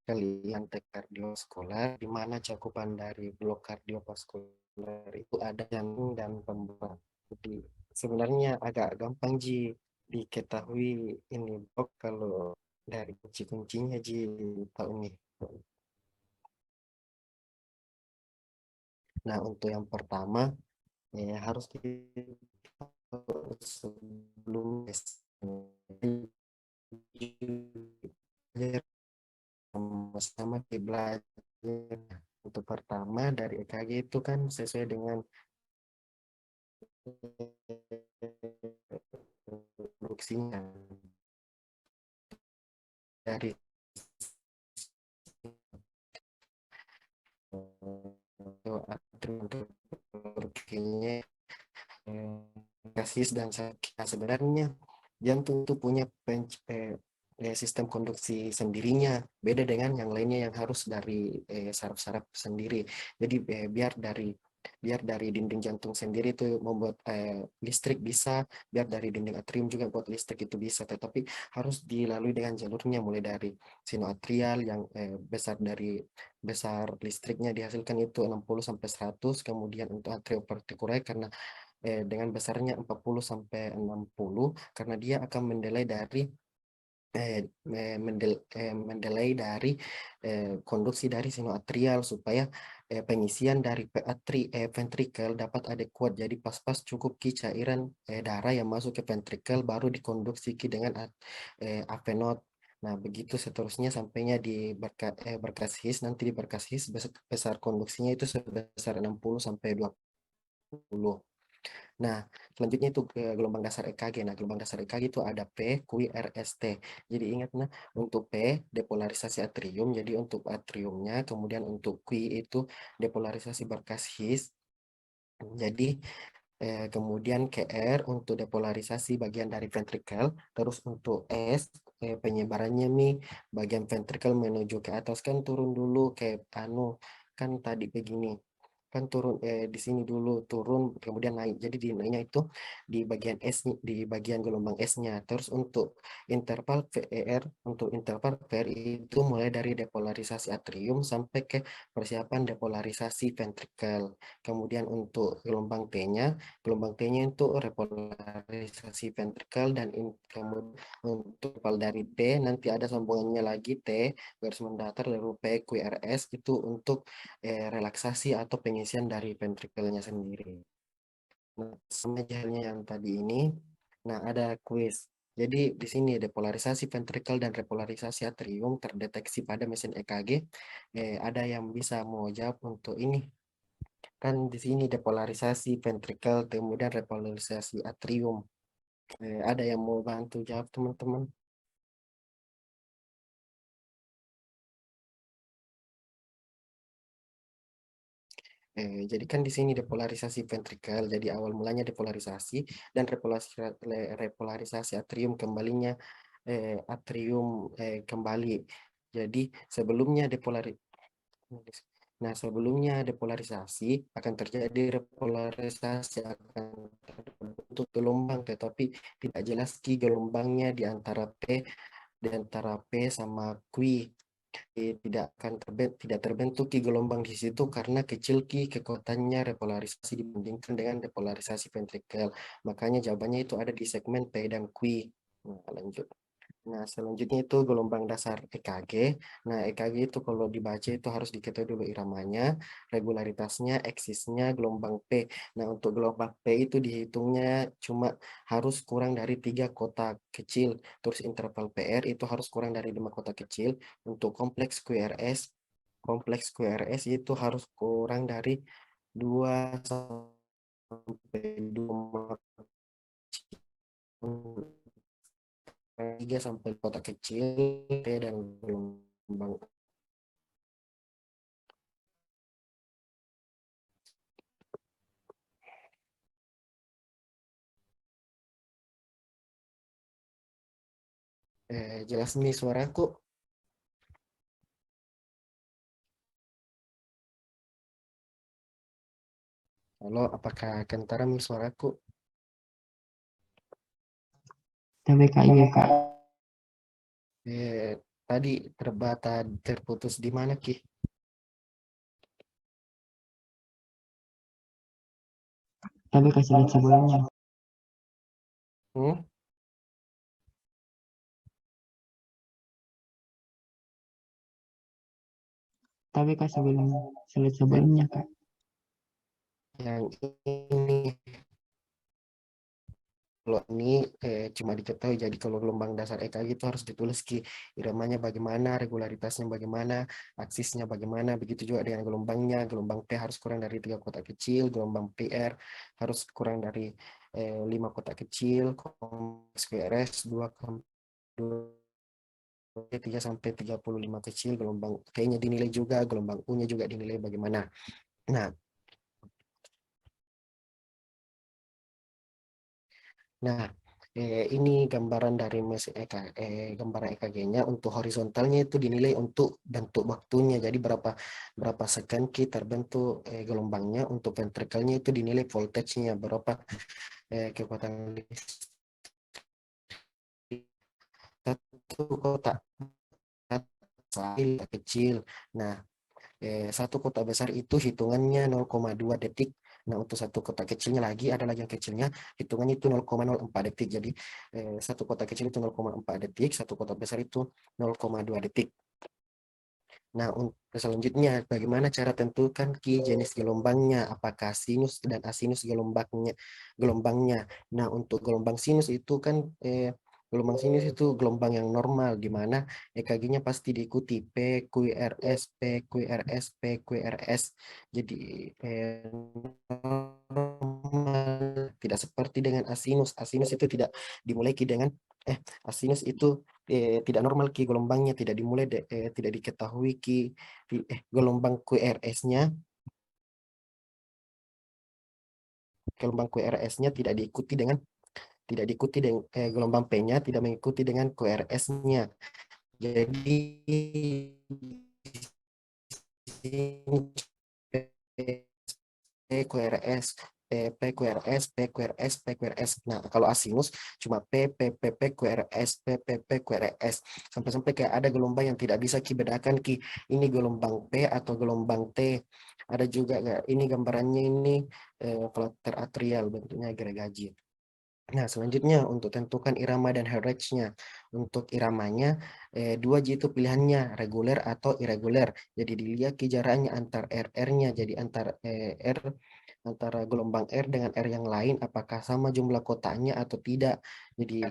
kalian tek kardiovaskular, di mana cakupan dari blok kardiovaskular itu ada jantung dan pembuluh. Jadi sebenarnya agak gampang Ji diketahui ini blok kalau dari kunci-kuncinya Ji tahu nih. Nah, untuk yang pertama harus kita sebelum sama-sama di belajar. Untuk pertama dari EKG itu kan sesuai dengan produksinya dari untuk produksinya kasis dan nah, sebenarnya jantung itu punya sistem konduksi sendirinya, beda dengan yang lainnya yang harus dari saraf-saraf sendiri. Jadi biar dari dinding jantung sendiri itu membuat listrik bisa, biar dari dinding atrium juga buat listrik itu bisa, tetapi harus dilalui dengan jalurnya mulai dari sinoatrial yang besar listriknya dihasilkan itu 60 sampai 100, kemudian untuk atriopartikulae karena dengan besarnya 40 sampai 60 karena dia akan mendelay dari konduksi dari sinoatrial supaya pengisian dari ventrikel dapat adekuat. Jadi pas-pas cukup ki cairan darah yang masuk ke ventrikel baru dikonduksi ki dengan avenot. Nah, begitu seterusnya sampainya di berkas his, nanti di berkas his besar konduksinya itu sebesar 60 sampai 20. Nah, selanjutnya itu ke gelombang dasar EKG. Nah, gelombang dasar EKG itu ada P, Q, R, S, T. Jadi ingat, nah, untuk P, depolarisasi atrium. Jadi untuk atriumnya, kemudian untuk Q itu depolarisasi berkas his. Jadi kemudian KR untuk depolarisasi bagian dari ventrikel. Terus untuk S, penyebarannya nih, bagian ventrikel menuju ke atas kan turun dulu ke kan tadi begini kan turun di sini dulu turun kemudian naik, jadi di naiknya itu di bagian S, di bagian gelombang S-nya. Terus untuk interval VER, untuk interval VER itu mulai dari depolarisasi atrium sampai ke persiapan depolarisasi ventrikel. Kemudian untuk gelombang T-nya itu repolarisasi ventrikel dan kemudian untuk interval dari T nanti ada sambungannya lagi T garis mendatar lalu P QRS itu untuk relaksasi atau pengisian dari ventrikelnya sendiri. Nah, sama halnya yang tadi ini. Nah, ada quiz. Jadi di sini depolarisasi ventrikel dan repolarisasi atrium terdeteksi pada mesin EKG. Ada yang bisa mau jawab untuk ini. Kan di sini depolarisasi ventrikel kemudian repolarisasi atrium. Ada yang mau bantu jawab teman-teman? Jadi kan di sini depolarisasi ventrikel, jadi awal mulanya depolarisasi dan repolarisasi atrium kembalinya atrium kembali. Jadi sebelumnya depolarisasi akan terjadi repolarisasi akan terbentuk gelombang, tetapi tidak jelas ki gelombangnya di antara P sama Q. Tidak terbentuk ki gelombang di situ karena kecil ki kekuatannya repolarisasi dibandingkan dengan depolarisasi ventrikel. Makanya jawabannya itu ada di segmen P dan Q. Nah, lanjut. Nah, selanjutnya itu gelombang dasar EKG. Nah, EKG itu kalau dibaca itu harus diketahui dulu iramanya, regularitasnya, eksisnya, gelombang P. Nah, untuk gelombang P itu dihitungnya cuma harus kurang dari 3 kotak kecil. Terus interval PR itu harus kurang dari 5 kotak kecil. Untuk kompleks QRS itu harus kurang dari 2 sampai 3 sampai kotak kecil P dan gelombang jelas nih suaraku. Halo, apakah kentara nih suaraku? TBK iya Kak. Eh, Tadi terputus di mana, Ki? Tapi kasih lihat sebelumnya. Hmm? Tapi kak sebelum slide sebelumnya kak. Yang ini, kalau ini cuma diketahui, jadi kalau gelombang dasar EKG itu harus ditulis Ki, iramanya bagaimana, regularitasnya bagaimana, aksisnya bagaimana, begitu juga dengan gelombangnya. Gelombang P harus kurang dari 3 kotak kecil, gelombang PR harus kurang dari 5 kotak kecil, QRS 3 sampai 35 kecil, gelombang P-nya dinilai juga, gelombang U-nya juga dinilai bagaimana. Nah, Nah, ini gambaran dari gambaran EKG-nya. Untuk horizontalnya itu dinilai untuk bentuk waktunya. Jadi berapa berapa second kita terbentuk gelombangnya. Untuk ventrikelnya itu dinilai voltage-nya, berapa kekuatan listrik. Satu kotak kecil. Nah, satu kotak besar itu hitungannya 0,2 detik. Nah, untuk satu kotak kecilnya lagi, ada lagi yang kecilnya, hitungannya itu 0,04 detik. Jadi, satu kotak kecil itu 0,4 detik, satu kotak besar itu 0,2 detik. Nah, untuk selanjutnya, bagaimana cara tentukan jenis gelombangnya? Apakah sinus dan asinus gelombangnya? Nah, untuk gelombang sinus itu kan gelombang sinus itu gelombang yang normal, di mana EKG-nya pasti diikuti PQRS, PQRS, PQRS. Jadi normal, tidak seperti dengan asinus. Asinus itu tidak dimulai dengan asinus itu tidak normal Ki, gelombangnya tidak diketahui Ki. Gelombang QRS-nya tidak diikuti dengan gelombang P-nya tidak mengikuti dengan QRS-nya. Jadi PQRS, PQRS, PQRS, PQRS. Nah, kalau asinus cuma P, P, P, P, QRS, P, P, P, QRS. Sampai-sampai kayak ada gelombang yang tidak bisa Ki bedakan Ki, ini gelombang P atau gelombang T. Ada juga nggak? Ini gambarannya ini flutter atrial, bentuknya gergaji. Nah, selanjutnya untuk tentukan irama dan heart rate-nya. Untuk iramanya, 2J itu pilihannya, reguler atau irregular. Jadi dilihat jaraknya antar RR-nya, jadi antara gelombang R dengan R yang lain, apakah sama jumlah kotaknya atau tidak. Jadi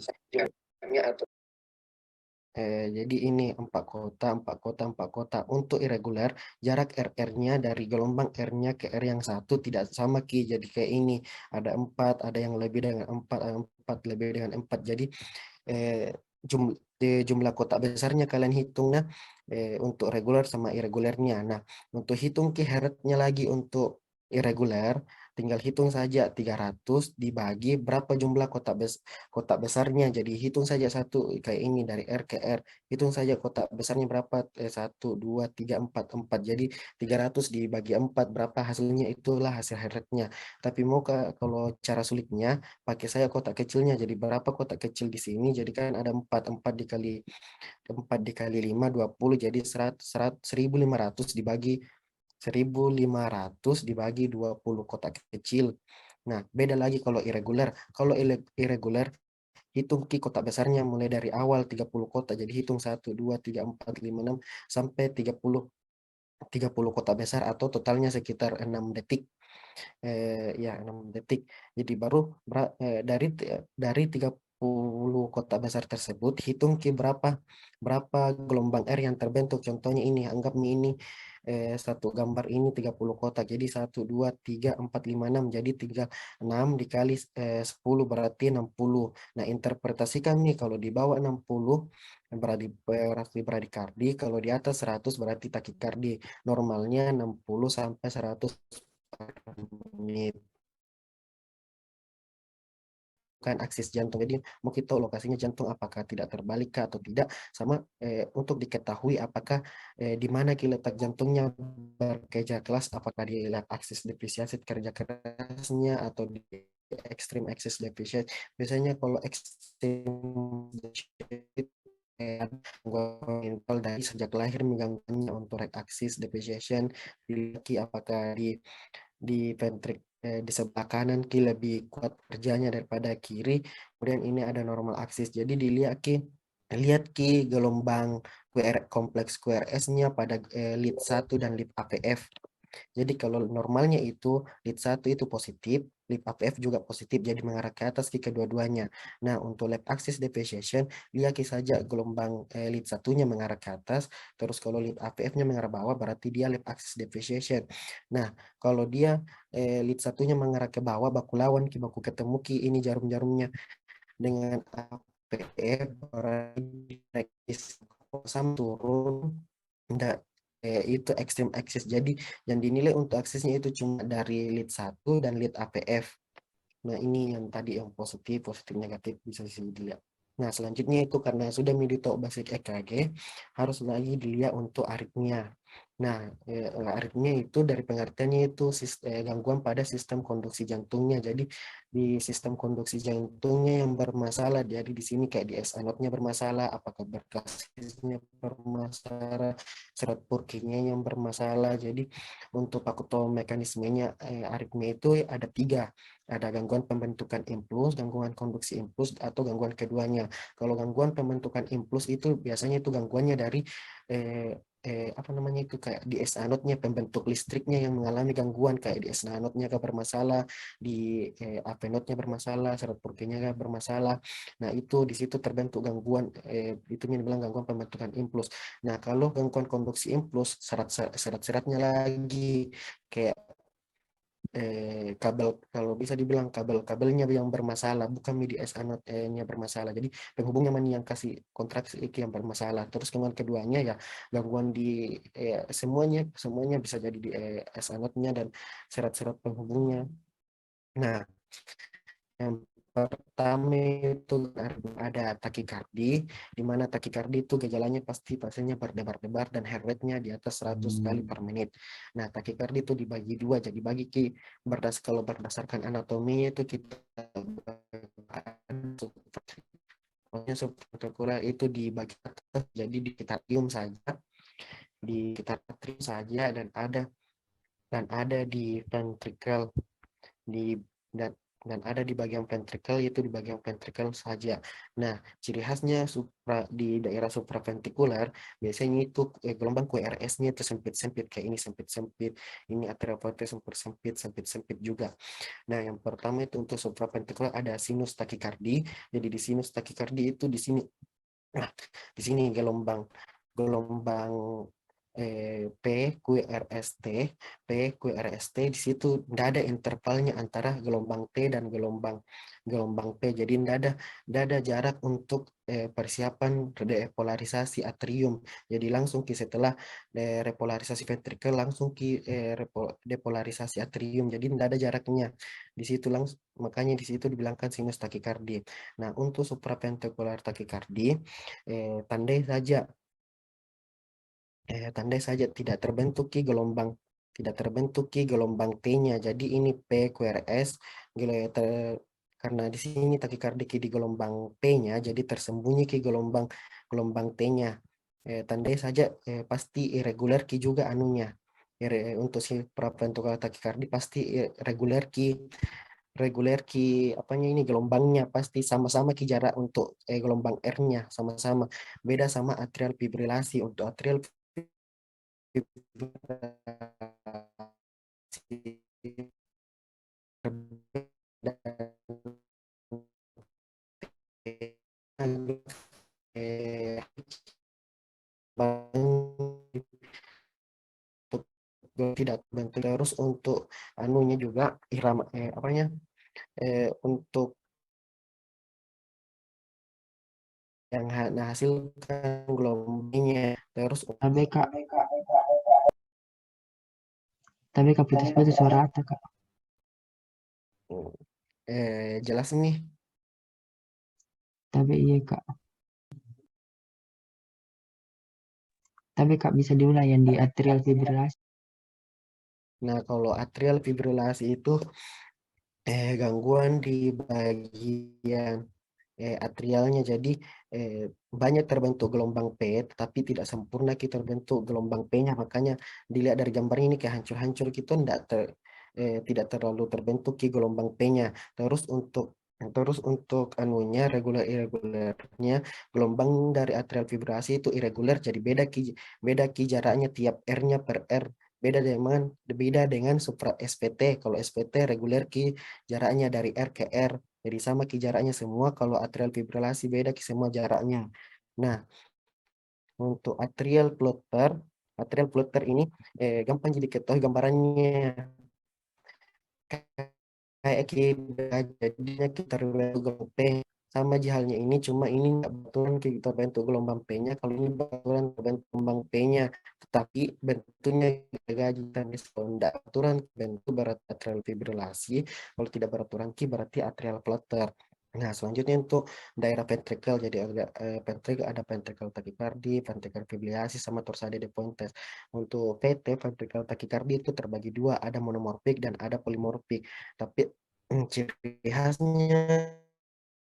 jadi ini 4 kota, 4 kota, 4 kota. Untuk irregular, jarak RR-nya dari gelombang R-nya ke R yang satu tidak sama Ki. Jadi kayak ini, ada 4, ada yang lebih dengan 4, ada 4 lebih dengan 4. Jadi eh, jumlah kotak besarnya kalian hitung, nah untuk regular sama irregularnya. Nah, untuk hitung keheratnya lagi untuk irregular, tinggal hitung saja 300 dibagi berapa jumlah kotak besarnya. Jadi hitung saja satu kayak ini dari R ke R. Hitung saja kotak besarnya berapa, 1, 2, 3, 4, 4. Jadi 300 dibagi 4 berapa hasilnya, itulah hasil heratnya. Tapi kalau cara sulitnya, pakai saya kotak kecilnya. Jadi berapa kotak kecil di sini? Jadi kan ada 4 dikali 5 20, jadi 1.500 dibagi 20 kotak kecil. Nah, beda lagi kalau irregular. Kalau irregular, hitung kotak besarnya mulai dari awal 30 kotak. Jadi hitung 1, 2, 3, 4, 5, 6 sampai 30 kotak besar, atau totalnya sekitar 6 detik. Ya 6 detik. Jadi baru dari 30 kota besar tersebut, hitung berapa berapa gelombang air yang terbentuk. Contohnya ini, anggap ini satu gambar ini 30 kota. Jadi 1, 2, 3, 4, 5, 6. Jadi 6 dikali 10 berarti 60. Nah, interpretasikan nih, kalau di bawah 60 berarti bradikardi, kalau di atas 100 berarti takikardi. Normalnya 60 sampai 100 menit, kan aksis jantung. Jadi mau kita tahu lokasinya jantung apakah tidak terbalik kah atau tidak, sama untuk diketahui apakah di mana letak jantungnya bekerja keras, apakah di aksis depresiasi kerja kerasnya atau di ekstrim aksis depresiasi. Biasanya kalau ekstrim gangguan congenital dari sejak lahir mengganggunya untuk right axis depreciation di apakah di di sebelah kanan ki lebih kuat kerjanya daripada kiri. Kemudian ini ada normal aksis. Jadi lihat ki gelombang kompleks QRS-nya pada lead 1 dan lead APF. Jadi kalau normalnya itu lead 1 itu positif, lead APF juga positif, jadi mengarah ke atas ke kedua-duanya. Nah, untuk left axis depreciation, lihat saja gelombang lead satunya mengarah ke atas, terus kalau lead APF-nya mengarah bawah, berarti dia left axis depreciation. Nah, kalau dia lead satunya mengarah ke bawah, baku lawan, baku ketemu ki ini jarum-jarumnya dengan APF, berarti sama turun, enggak itu extreme axis. Jadi yang dinilai untuk aksesnya itu cuma dari lead 1 dan lead APF. Nah, ini yang tadi yang positif, positif negatif bisa dilihat. Nah, selanjutnya itu karena sudah tahu basic EKG, harus lagi dilihat untuk aritmia. Nah, aritmia itu dari pengertiannya itu gangguan pada sistem konduksi jantungnya. Jadi di sistem konduksi jantungnya yang bermasalah, jadi di sini kayak di SA node-nya bermasalah, apakah berkasisnya bermasalah, serat Purkinje yang bermasalah. Jadi untuk aku tahu mekanismenya aritmia itu ada 3. Ada gangguan pembentukan impuls, gangguan konduksi impuls, atau gangguan keduanya. Kalau gangguan pembentukan impuls itu biasanya itu gangguannya dari apa namanya itu kayak di SA node-nya pembentuk listriknya yang mengalami gangguan, kayak di SA node-nya bermasalah, di AP node-nya bermasalah, serat Purkinje bermasalah. Nah, itu di situ terbentuk gangguan itu yang dibilang gangguan pembentukan impuls. Nah, kalau gangguan konduksi impuls, serat-seratnya lagi kayak kabel, kalau bisa dibilang kabel-kabelnya yang bermasalah, bukan MIDI nya bermasalah. Jadi penghubungnya mana yang kasih kontraksi itu yang bermasalah. Terus gangguan keduanya ya gangguan di semuanya bisa jadi di nya dan serat-serat penghubungnya. Nah, yang pertama itu ada takikardi, di mana takikardi itu gejalanya pasti pasiennya berdebar-debar dan heart rate-nya di atas 100 kali per menit. Nah, takikardi itu dibagi 2, jadi kalau berdasarkan anatominya itu kita subventrikular itu di bagian atas, jadi di sekitar atrium saja, dan ada di ventricle di dan ada di bagian ventricle, yaitu di bagian ventricle saja. Nah, ciri khasnya di daerah supraventrikular biasanya itu gelombang QRS-nya itu sempit-sempit, kayak ini sempit-sempit, ini atrial fluid sempit-sempit, sempit-sempit juga. Nah, yang pertama itu untuk supraventrikular ada sinus takikardi. Jadi di sinus takikardi itu di sini. Nah, di sini gelombang gelombang PQRST, di situ tidak ada intervalnya antara gelombang T dan gelombang gelombang P. Jadi tidak ada jarak untuk persiapan depolarisasi atrium. Jadi langsung setelah repolarisasi ventrikel langsung depolarisasi atrium. Jadi tidak ada jaraknya. Di situ langsung, makanya di situ dibilangkan sinus takikardi. Nah, untuk supraventrikular takikardi tandai saja tidak terbentuk gelombang T-nya. Jadi ini PQRS karena di sini takikardi di gelombang P-nya, jadi tersembunyi gelombang gelombang T-nya. Tandai saja pasti irregular juga anunya. Untuk si praventricular takikardi pasti reguler apanya ini gelombangnya pasti sama-sama jarak untuk gelombang R-nya sama-sama. Beda sama atrial fibrilasi. Untuk atrial tidak bantu terus untuk anunya juga irama apanya untuk yang hasilkan gelombangnya terus Kak, putus-putus suara Ata, Kak. jelas nih. Tapi iya, Kak. Tapi Kak bisa diulang yang di atrial fibrilasi. Nah, kalau atrial fibrilasi itu gangguan di bagian atrialnya. Jadi banyak terbentuk gelombang P, tetapi tidak sempurna kita terbentuk gelombang P-nya. Makanya dilihat dari gambar ini kayak hancur-hancur gitu, tidak terlalu terbentuk ki gelombang P-nya. Terus untuk anunya reguler irregulernya, gelombang dari atrial fibrillasi itu irreguler, jadi beda ki jaraknya tiap R-nya per R. Beda dengan supra SPT. Kalau SPT reguler ki jaraknya dari R ke R. Jadi sama ki jaraknya semua. Kalau atrial fibrilasi beda ki semua jaraknya. Nah, untuk atrial flutter ini gampang jadi ketahui gambarannya. Kayak jadinya kita bentuk gelombang P. Sama aja halnya ini, cuma ini nggak betulan kita bentuk gelombang P-nya. Kalau ini betulan bentuk gelombang P-nya, tetapi bentuknya gaji tadi. Kalau tidak betulan bentuk berarti atrial fibrilasi. Kalau tidak beraturan berarti atrial flutter. Nah, selanjutnya untuk daerah ventricle, jadi ventricle ada ventricle tachycardi, ventricle fibrillasi, sama torsade de Pointes. Untuk VT, ventricle tachycardi itu terbagi dua, ada monomorfik dan ada polimorfik. Tapi ciri khasnya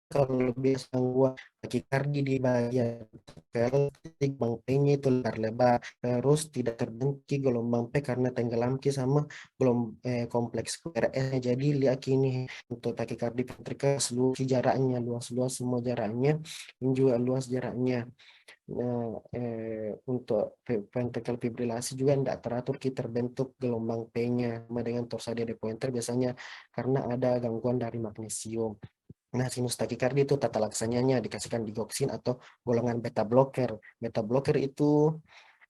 kalau biasa gua takikardi di bagian gelombang P-nya itu lebar-lebar, terus tidak terbentuk gelombang P karena tenggelam sama kompleks QRS. Jadi lihat ini untuk takikardi ventrikel seluruh jaraknya luas-luas semua jaraknya, ini juga luas jaraknya. Nah, untuk ventricle fibrilasi juga tidak teratur kita terbentuk gelombang P-nya sama dengan torsade de Pointer biasanya karena ada gangguan dari magnesium. Nah, sinus takikardi itu tata laksananya dikasihkan digoxin atau golongan beta blocker. Beta blocker itu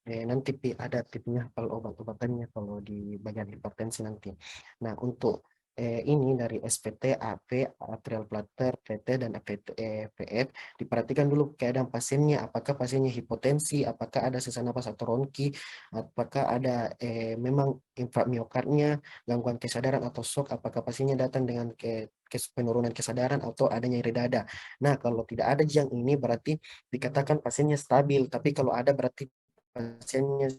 nanti ada tipnya kalau obat-obatannya kalau di bagian hipertensi nanti. Nah, untuk ini dari SPT, AP, atrial flutter, PT, dan PF, diperhatikan dulu keadaan pasiennya, apakah pasiennya hipotensi, apakah ada sesak napas atau ronki, apakah ada memang infrak miokardnya, gangguan kesadaran atau shock, apakah pasiennya datang dengan penurunan kesadaran atau ada nyeri dada. Nah, kalau tidak ada yang ini berarti dikatakan pasiennya stabil, tapi kalau ada berarti pasiennya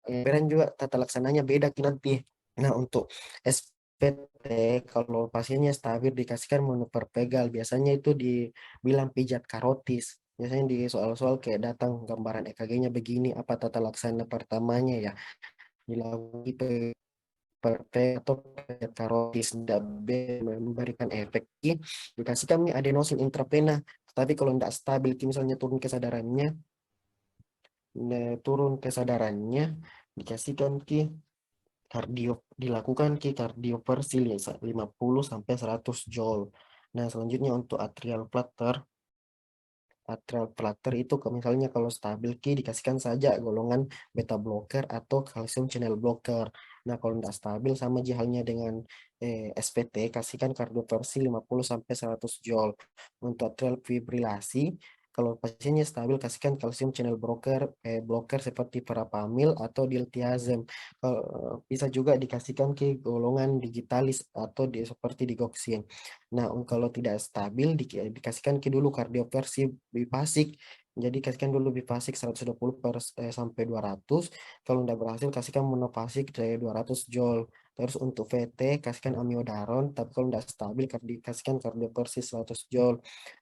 beran juga tata laksananya beda nanti. Nah, untuk SPT kalau pasiennya stabil dikasihkan monoperpegal, biasanya itu dibilang pijat karotis. Biasanya di soal-soal kayak datang gambaran EKG-nya begini, apa tata laksana pertamanya ya, dilakukan atau pijat karotis, tidak memberikan efek, dikasih kami adenosin intravena. Tapi kalau tidak stabil, misalnya turun kesadarannya, dikasihkan dilakukan kardioversi 50 sampai 100 joule. Nah, selanjutnya untuk atrial flutter itu misalnya kalau stabil dikasihkan saja golongan beta blocker atau calcium channel blocker. Nah, kalau tidak stabil sama aja halnya dengan SPT, kasihkan kardioversi 50 sampai 100 joule. Untuk atrial fibrilasi, kalau pasiennya stabil kasihkan calcium channel blocker seperti verapamil atau diltiazem. Bisa juga dikasihkan golongan digitalis atau seperti digoxin. Nah, kalau tidak stabil dikasihkan dulu kardioversi bifasik. Jadi kasihkan dulu bifasik 120 sampai 200. Kalau tidak berhasil kasihkan monofasik 200 joule. Terus untuk VT kasihkan amiodaron, tapi kalau tidak stabil kasihkan kardioversi 100 joule.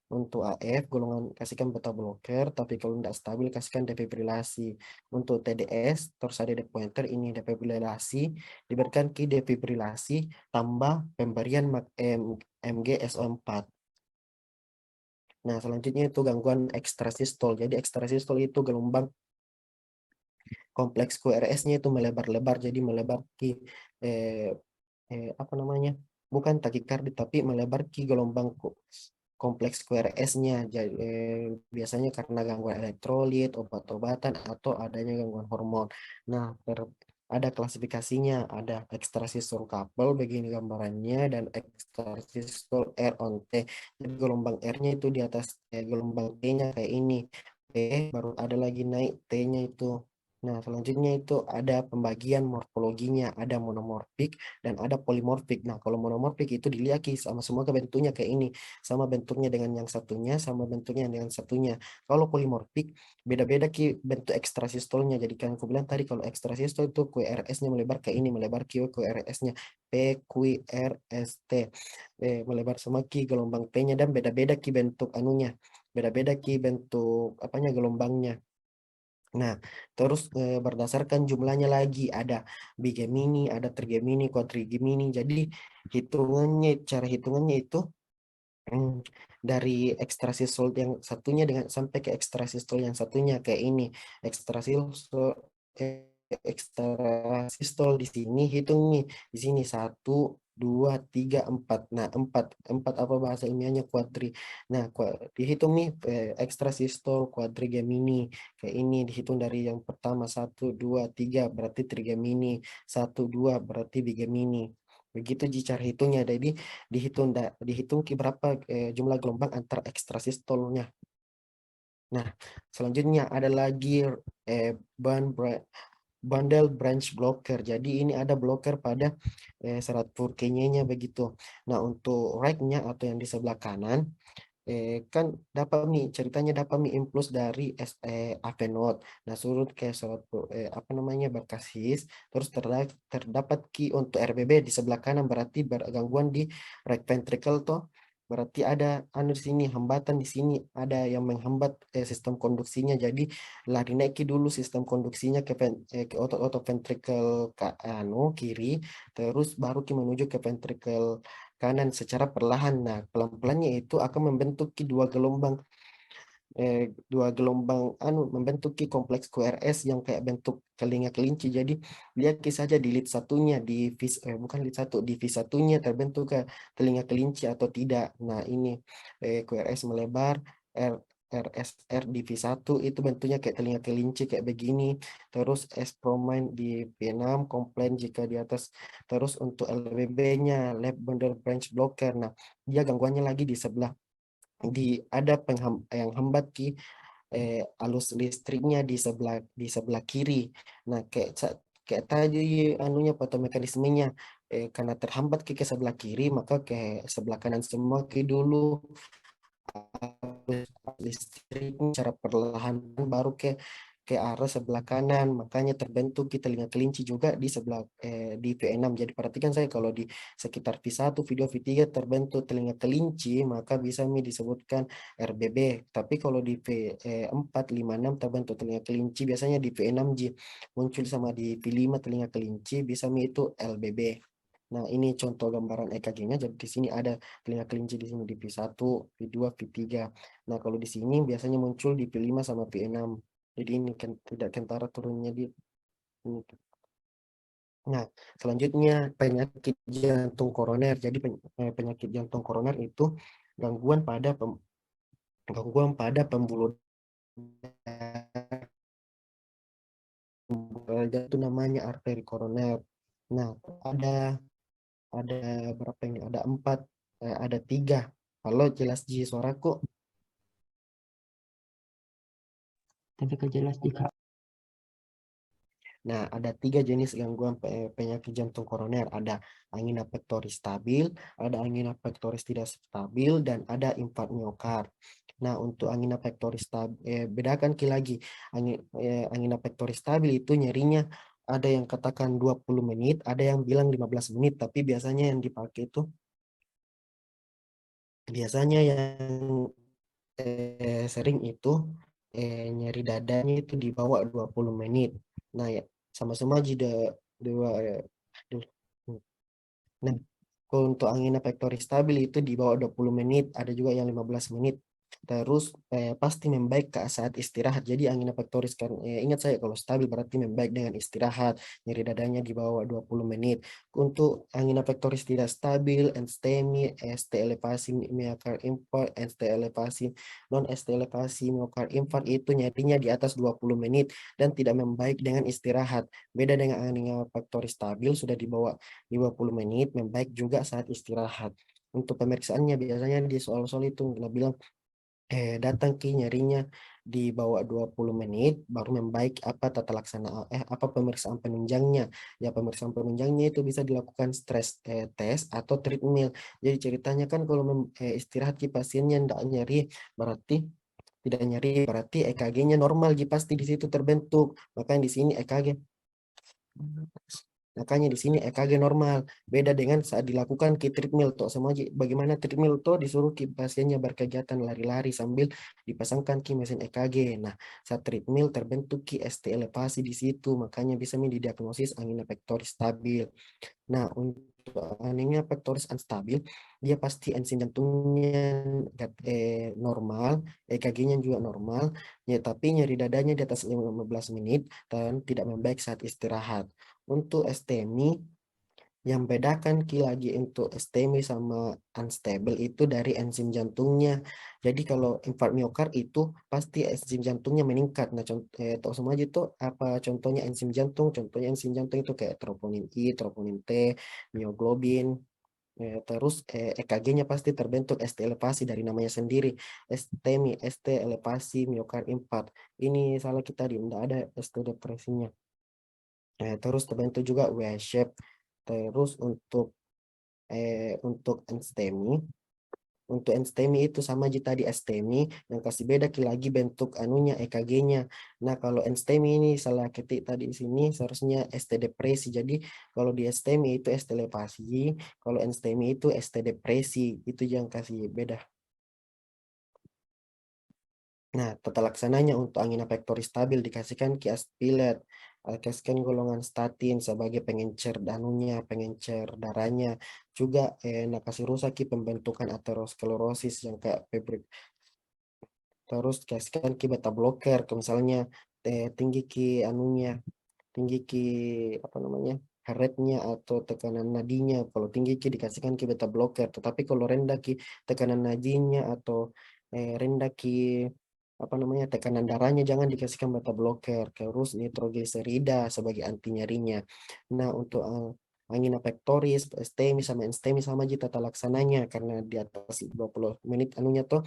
Untuk AF golongan kasihkan beta blocker, tapi kalau tidak stabil kasihkan defibrilasi. Untuk TDS torsade de Pointer ini defibrilasi, diberikan defibrilasi tambah pemberian MgSO4. Nah, selanjutnya itu gangguan ekstrasistol. Jadi ekstrasistol itu gelombang kompleks QRS-nya itu melebar-lebar, jadi melebar eh, apa namanya? Bukan takikardi tapi melebar gelombang kompleks QRS-nya. Jadi biasanya karena gangguan elektrolit, obat-obatan atau adanya gangguan hormon. Nah, ada klasifikasinya, ada ekstrasistol couple begini gambarannya dan ekstrasistol R on T. Jadi gelombang R-nya itu di atas gelombang T-nya kayak ini. P baru ada lagi naik T-nya itu. Nah, selanjutnya itu ada pembagian morfologinya, ada monomorfik dan ada polimorfik. Nah, kalau monomorfik itu dilihat sama semua bentuknya kayak ini, sama bentuknya dengan yang satunya, sama bentuknya dengan satunya. Kalau polimorfik beda-beda bentuk ekstrasistolnya. Jadi kan aku bilang tadi kalau ekstrasistol itu QRS-nya melebar ke ini, melebar QRS-nya PQRST, melebar sama gelombang P-nya dan beda-beda bentuk anunya, beda-beda ki bentuk apanya gelombangnya. Nah, terus berdasarkan jumlahnya lagi ada bigemini, ada trigemini, quadrigemini. Jadi cara hitungannya itu dari ekstrasistol yang satunya dengan sampai ke ekstrasistol yang satunya kayak ini. Ekstrasistol ekstrasistol di sini hitung nih. Di sini 1, 2, 3, 4. Nah, 4 apa bahasa ilmiahnya kuadri. Nah, dihitung nih ekstrasistol quadrigemini. Kayak ini dihitung dari yang pertama 1, 2, 3 berarti trigemini. 1, 2 berarti bigemini. Begitu Ji cara hitungnya. Jadi dihitung berapa jumlah gelombang antar ekstrasistolnya. Nah, selanjutnya ada lagi eh, bundle branch blocker. Jadi ini ada blocker pada serat Purkinje-nya begitu. Nah, untuk right-nya atau yang di sebelah kanan kan dapat ceritanya dapat impuls dari AV node. Nah, surut ke surat apa namanya berkasis, terus terdapat key untuk RBB di sebelah kanan, berarti bergangguan di right ventricle toh. Berarti ada anu di sini hambatan, di sini ada yang menghambat sistem konduksinya. Jadi lah dinaiki dulu sistem konduksinya ke otot-otot ventricle kiri, terus baru menuju ke ventricle kanan secara perlahan. Nah, pelan-pelannya itu akan membentuk dua gelombang membentuk kompleks QRS yang kayak bentuk telinga kelinci. Jadi lihat saja di lead satunya bukan lead satu, di V satunya terbentuk ke telinga kelinci atau tidak. Nah, ini QRS melebar, RSR di V1 itu bentuknya kayak telinga kelinci kayak begini. Terus S promine di V6 komplain jika di atas. Terus untuk LBB-nya left bundle branch blocker. Nah, dia gangguannya lagi di sebelah ada yang hambat alus listriknya di sebelah kiri. Nah, kayak tadi anunya fotomekanismenya karena terhambat ke sebelah kiri, maka ke sebelah kanan semua dulu listrik secara perlahan baru ke arah sebelah kanan, makanya terbentuk di telinga kelinci juga di sebelah di V6. Jadi perhatikan saya kalau di sekitar V1, V2, V3 terbentuk telinga kelinci, maka bisa disebutkan RBB. Tapi kalau di V4, 5, 6 terbentuk telinga kelinci, biasanya di V6 muncul sama di V5 telinga kelinci, bisa itu LBB. Nah, ini contoh gambaran EKG-nya. Jadi di sini ada telinga kelinci di sini di V1, V2, V3. Nah, kalau di sini biasanya muncul di V5 sama V6. Jadi ini kan tidak kentara turunnya di ini. Nah, selanjutnya penyakit jantung koroner. Jadi penyakit jantung koroner itu gangguan pada pembuluh darah, itu namanya arteri koroner. Nah, ada berapa ini? Ada 4, ada 3. Halo, jelas Ji suaraku? Tapi kejelas jika Nah, ada 3 jenis gangguan penyakit jantung koroner. Ada angina pectoris stabil, ada angina pectoris tidak stabil, dan ada infarkt miokard. Nah, untuk angina pectoris stabil, bedakan lagi. Angina pectoris stabil itu nyerinya ada yang katakan 20 menit, ada yang bilang 15 menit, tapi biasanya yang dipakai itu yang sering itu nyeri dadanya itu di bawah 20 menit. Nah, ya sama-sama aja dua nah, kalau untuk angina pectoris stabil itu di bawah 20 menit, ada juga yang 15 menit. Terus pasti membaik ke saat istirahat. Jadi angina pectoris kan ingat saya kalau stabil berarti membaik dengan istirahat. Nyeri dadanya di bawah 20 menit. Untuk angina pectoris tidak stabil, ST-mi, ST elevasi myocardial infarct, ST elevasi non ST elevasi myocardial infarct itu nyerinya di atas 20 menit dan tidak membaik dengan istirahat. Beda dengan angina pectoris stabil sudah di bawah 50 menit, membaik juga saat istirahat. Untuk pemeriksaannya biasanya di soal-soal itu kita bilang datang nyerinya di bawah 20 menit baru membaik, apa tata laksana apa pemeriksaan penunjangnya. Ya, pemeriksaan penunjangnya itu bisa dilakukan stress test atau treadmill. Jadi ceritanya kan kalau istirahat pasiennya tidak nyeri berarti EKG-nya normal pasti di situ terbentuk. Makanya di sini EKG. Makanya di sini EKG normal. Beda dengan saat dilakukan ki treadmill toh semua bagaimana treadmill toh disuruh ki pasiennya berkegiatan lari-lari sambil dipasangkan ki mesin EKG. Nah, saat treadmill terbentuk ki ST elevasi di situ, makanya bisa didiagnosis angina pectoris stabil. Nah, untuk anemia pectoris unstabil, dia pasti enzim jantungnya normal, EKG-nya juga normal, ya, tapi nyeri dadanya di atas 15 menit dan tidak membaik saat istirahat. Untuk STMI, yang bedakan lagi untuk STMI sama unstable itu dari enzim jantungnya. Jadi kalau infark miokard itu pasti enzim jantungnya meningkat. Nah, tahu semua aja itu apa contohnya enzim jantung? Contohnya enzim jantung itu kayak troponin I, troponin T, mioglobin. Terus EKG-nya pasti terbentuk ST elevasi dari namanya sendiri. STMI, ST elevasi miokard infarct. Ini salah kita di tidak ada ST depresinya. Terus terbentuk juga W-shape. Terus untuk NSTEMI, itu sama aja tadi STEMI, yang kasih beda lagi bentuk anunya EKG-nya. Nah, kalau NSTEMI ini salah ketik tadi di sini seharusnya ST depresi. Jadi kalau di STEMI itu ST elevasi, kalau NSTEMI itu ST depresi. Itu yang kasih beda. Nah, tata laksananya untuk angina pectoris stabil dikasihkan kiaspilet, kasihkan golongan statin sebagai pengencer danunya, pengencer darahnya. Juga nak kasih rusak pembentukan aterosklerosis yang kayak fibrik. Terus kasihkan beta blocker, ke misalnya tinggi anunya, tinggi apa namanya, heart rate-nya atau tekanan nadinya. Kalau tinggi dikasihkan beta blocker, tetapi kalau rendah tekanan nadinya atau rendah apa namanya tekanan darahnya jangan dikasihkan beta blocker. Terus nitrogliserida sebagai anti nyerinya. Nah, untuk angina pectoris, STEMI sama NSTEMI sama aja tata laksananya karena di atas 20 menit anunya tuh.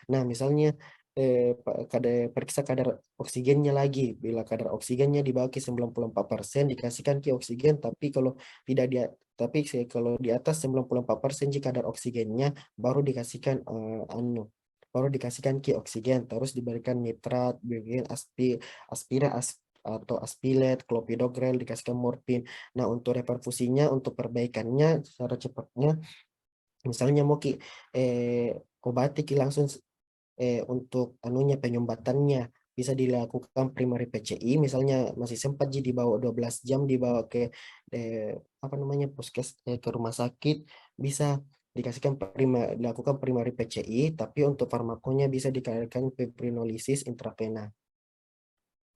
Nah, misalnya periksa kadar oksigennya lagi. Bila kadar oksigennya di bawah 94% dikasihkan oksigen, tapi kalau di atas 94% jika kadar oksigennya baru dikasihkan oksigen, terus diberikan nitrat, diberikan aspira atau aspilet, clopidogrel, dikasihkan morfin. Nah, untuk reperfusinya, untuk perbaikannya secara cepatnya, misalnya mau obati langsung untuk anunya penyumbatannya bisa dilakukan primary PCI, misalnya masih sempat di bawah 12 jam dibawa ke apa namanya ke rumah sakit, bisa dilakukan primary PCI, tapi untuk farmakonya bisa dikatakan fibrinolisis intravena.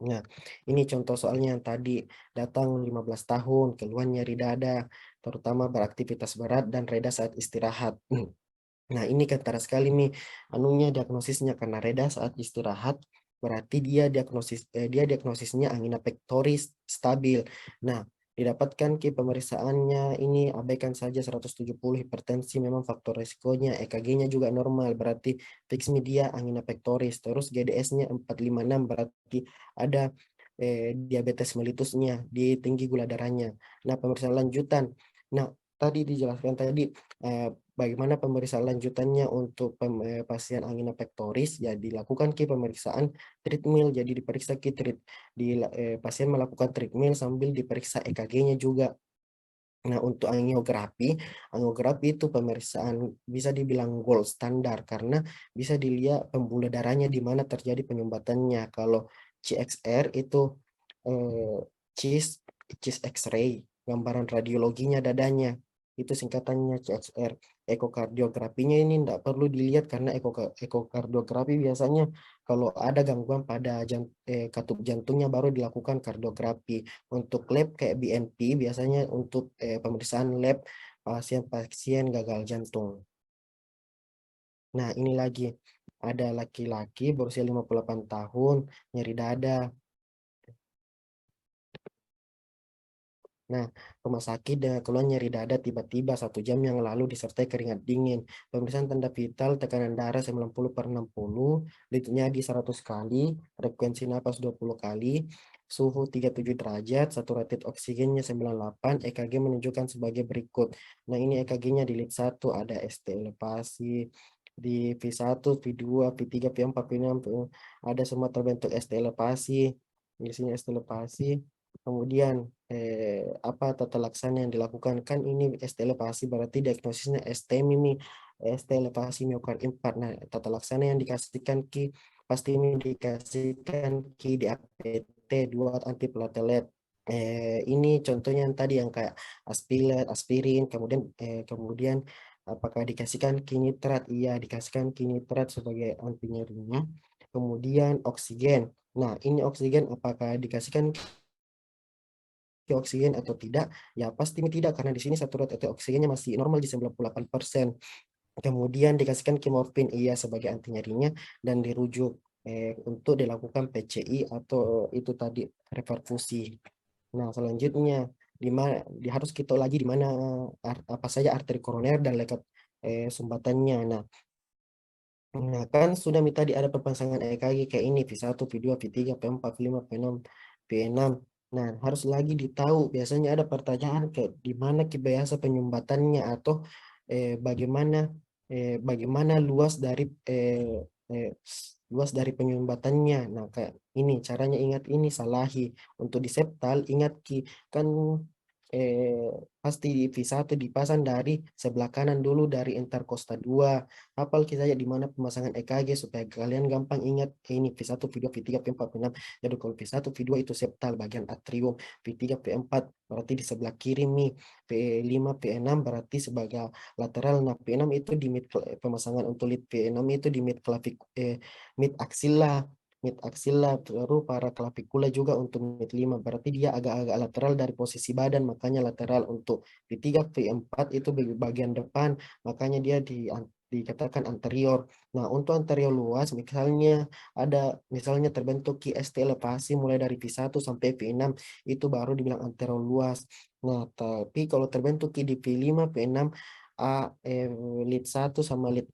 Nah, ini contoh soalnya yang tadi datang 15 tahun, keluhan nyeri dada, terutama beraktivitas berat dan reda saat istirahat. Nah, ini kentara sekali nih anunya diagnosisnya karena reda saat istirahat, berarti dia diagnosisnya angina pectoris stabil. Nah, didapatkan pemeriksaannya ini abaikan saja 170 hipertensi memang faktor resikonya, EKG-nya juga normal berarti fix media angina pectoris, terus GDS-nya 456 berarti ada diabetes mellitusnya, di tinggi gula darahnya. Nah, pemeriksaan lanjutan. Nah, tadi dijelaskan tadi bagaimana pemeriksaan lanjutannya untuk pasien angina pectoris, ya dilakukan pemeriksaan treadmill, jadi diperiksa pasien melakukan treadmill sambil diperiksa EKG-nya juga. Nah, untuk angiografi itu pemeriksaan bisa dibilang gold standar karena bisa dilihat pembuluh darahnya di mana terjadi penyumbatannya. Kalau CXR itu eh, chest X-ray, gambaran radiologinya dadanya. Itu singkatannya CXR. Ekokardiografinya ini tidak perlu dilihat karena ekokardiografi biasanya kalau ada gangguan pada katup jantungnya baru dilakukan kardiografi. Untuk lab kayak BNP biasanya untuk pemeriksaan lab pasien-pasien gagal jantung. Nah, ini lagi ada laki-laki berusia 58 tahun, nyeri dada. Nah, rumah sakit dengan keluhan nyeri dada tiba-tiba 1 jam yang lalu disertai keringat dingin. Pemeriksaan tanda vital, tekanan darah 90/60, denyut nadi 100 kali, frekuensi napas 20 kali, suhu 37 derajat, saturated oksigennya 98, EKG menunjukkan sebagai berikut. Nah, ini EKG-nya di lead 1 ada ST elevasi, di V1, V2, V3, V4, V6, ada semua terbentuk ST elevasi. Di sini ST elevasi. Kemudian apa tata laksana yang dilakukan, kan ini ST elevasi berarti diagnosisnya STMI nih, ST elevasi miokard infarct. Nah, tata laksana yang dikasihkan Ki pasti ini dikasihkan Ki di APT 2 antiplatelet. Ini contohnya yang tadi yang kayak aspirin, kemudian apakah dikasihkan kinitrat? Iya, dikasihkan kinitrat sebagai anti nyerinya. Kemudian oksigen. Nah, ini oksigen apakah dikasihkan oksigen atau tidak? Ya pasti tidak, karena di sini saturan atau oksigennya masih normal di 98%. Kemudian dikasihkan kimorfin, iya, sebagai anti nyerinya, dan dirujuk untuk dilakukan PCI atau itu tadi reperfusi. Nah, selanjutnya harus kita lagi di mana apa saja arteri koroner dan lekat sumbatannya. Nah, kan sudah minta di ada perpanjangan EKG kayak ini V1, V2, V3, V4, V5, V6, V6. Nah, harus lagi ditahu biasanya ada pertanyaan kayak di mana biasa penyumbatannya atau bagaimana bagaimana eh, luas dari penyumbatannya. Nah, kayak ini caranya, ingat ini Salahi. Untuk di septal ingat kan eh, pasti di V1 dipasang dari sebelah kanan dulu dari intercosta 2. Hafal kita aja di mana pemasangan EKG supaya kalian gampang ingat ini V1, V2, V3, V4, V6. Jadi kalau V1, V2 itu septal bagian atrium, V3, V4 berarti di sebelah kiri nih, V5, V6 berarti sebagai lateral. Nah, V6 itu di pemasangan untuk lead V6 itu di mid axilla. Mid axilla baru para clavicula juga untuk mid 5, berarti dia agak-agak lateral dari posisi badan, makanya lateral. Untuk V3, V4 itu bagian depan, makanya dia dikatakan anterior. Nah, untuk anterior luas misalnya terbentuk QST elevasi mulai dari V1 sampai V6 itu baru dibilang anterior luas. Nah, tapi kalau terbentuk di V5, V6 lead 1 sama lead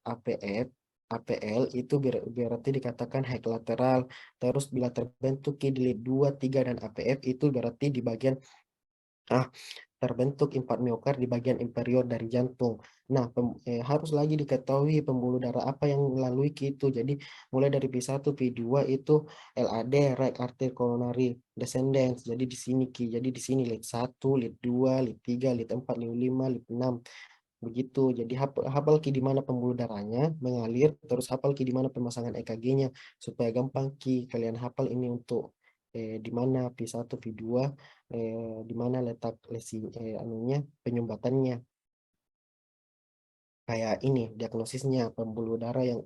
APL itu berarti dikatakan high lateral. Terus bila terbentuk di lead 2, 3 dan APF itu berarti di bagian ah terbentuk infarkt miokard di bagian inferior dari jantung. Nah, harus lagi diketahui pembuluh darah apa yang melalui itu. Jadi mulai dari V1, V2 itu LAD, right artery coronary descendants. Jadi di sini Jadi di sini lead 1, lead 2, lead 3, lead 4, lead 5, lead 6. Begitu. Jadi hafal di mana pembuluh darahnya mengalir, terus hafal di mana pemasangan EKG-nya supaya gampang kalian hafal ini untuk di mana V1, V2 di mana letak anunya penyumbatannya. Kayak ini diagnosisnya pembuluh darah yang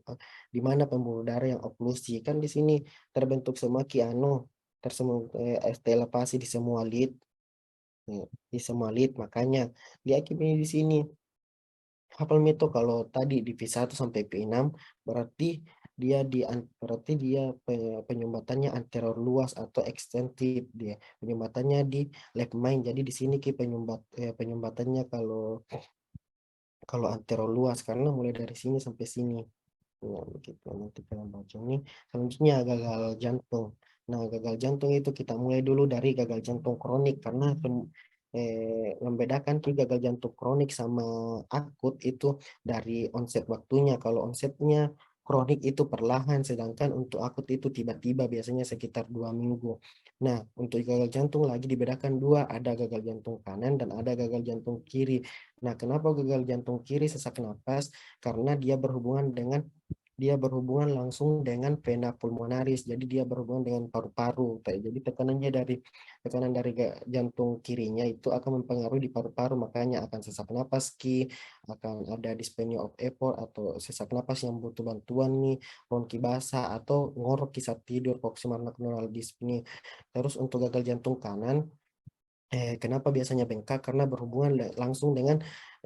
di mana pembuluh darah yang oklusi, kan di sini terbentuk semua tersemua ST elevasi di semua lid, makanya diakini di sini. Hafal Mito kalau tadi di V1 sampai V6 berarti penyumbatannya anterior luas atau ekstensif, dia penyumbatannya di left main. Jadi di sini penyumbatannya kalau anterior luas karena mulai dari sini sampai sini. Nah, begitu. Nanti kalian baca ini. Selanjutnya gagal jantung. Nah, gagal jantung itu kita mulai dulu dari gagal jantung kronik, karena membedakan gagal jantung kronik sama akut itu dari onset waktunya. Kalau onsetnya kronik itu perlahan, sedangkan untuk akut itu tiba-tiba, biasanya sekitar 2 minggu. Nah, untuk gagal jantung lagi dibedakan dua, ada gagal jantung kanan dan ada gagal jantung kiri. Nah, kenapa gagal jantung kiri sesak napas? Karena dia berhubungan langsung dengan vena pulmonaris, jadi dia berhubungan dengan paru-paru. Jadi tekanan dari jantung kirinya itu akan mempengaruhi di paru-paru, makanya akan sesak napas akan ada dyspnea of effort atau sesak napas yang butuh bantuan nih, bronki basah atau ngorok saat tidur, proximal nocturnal dyspnea. Terus untuk gagal jantung kanan, kenapa biasanya bengkak? Karena berhubungan langsung dengan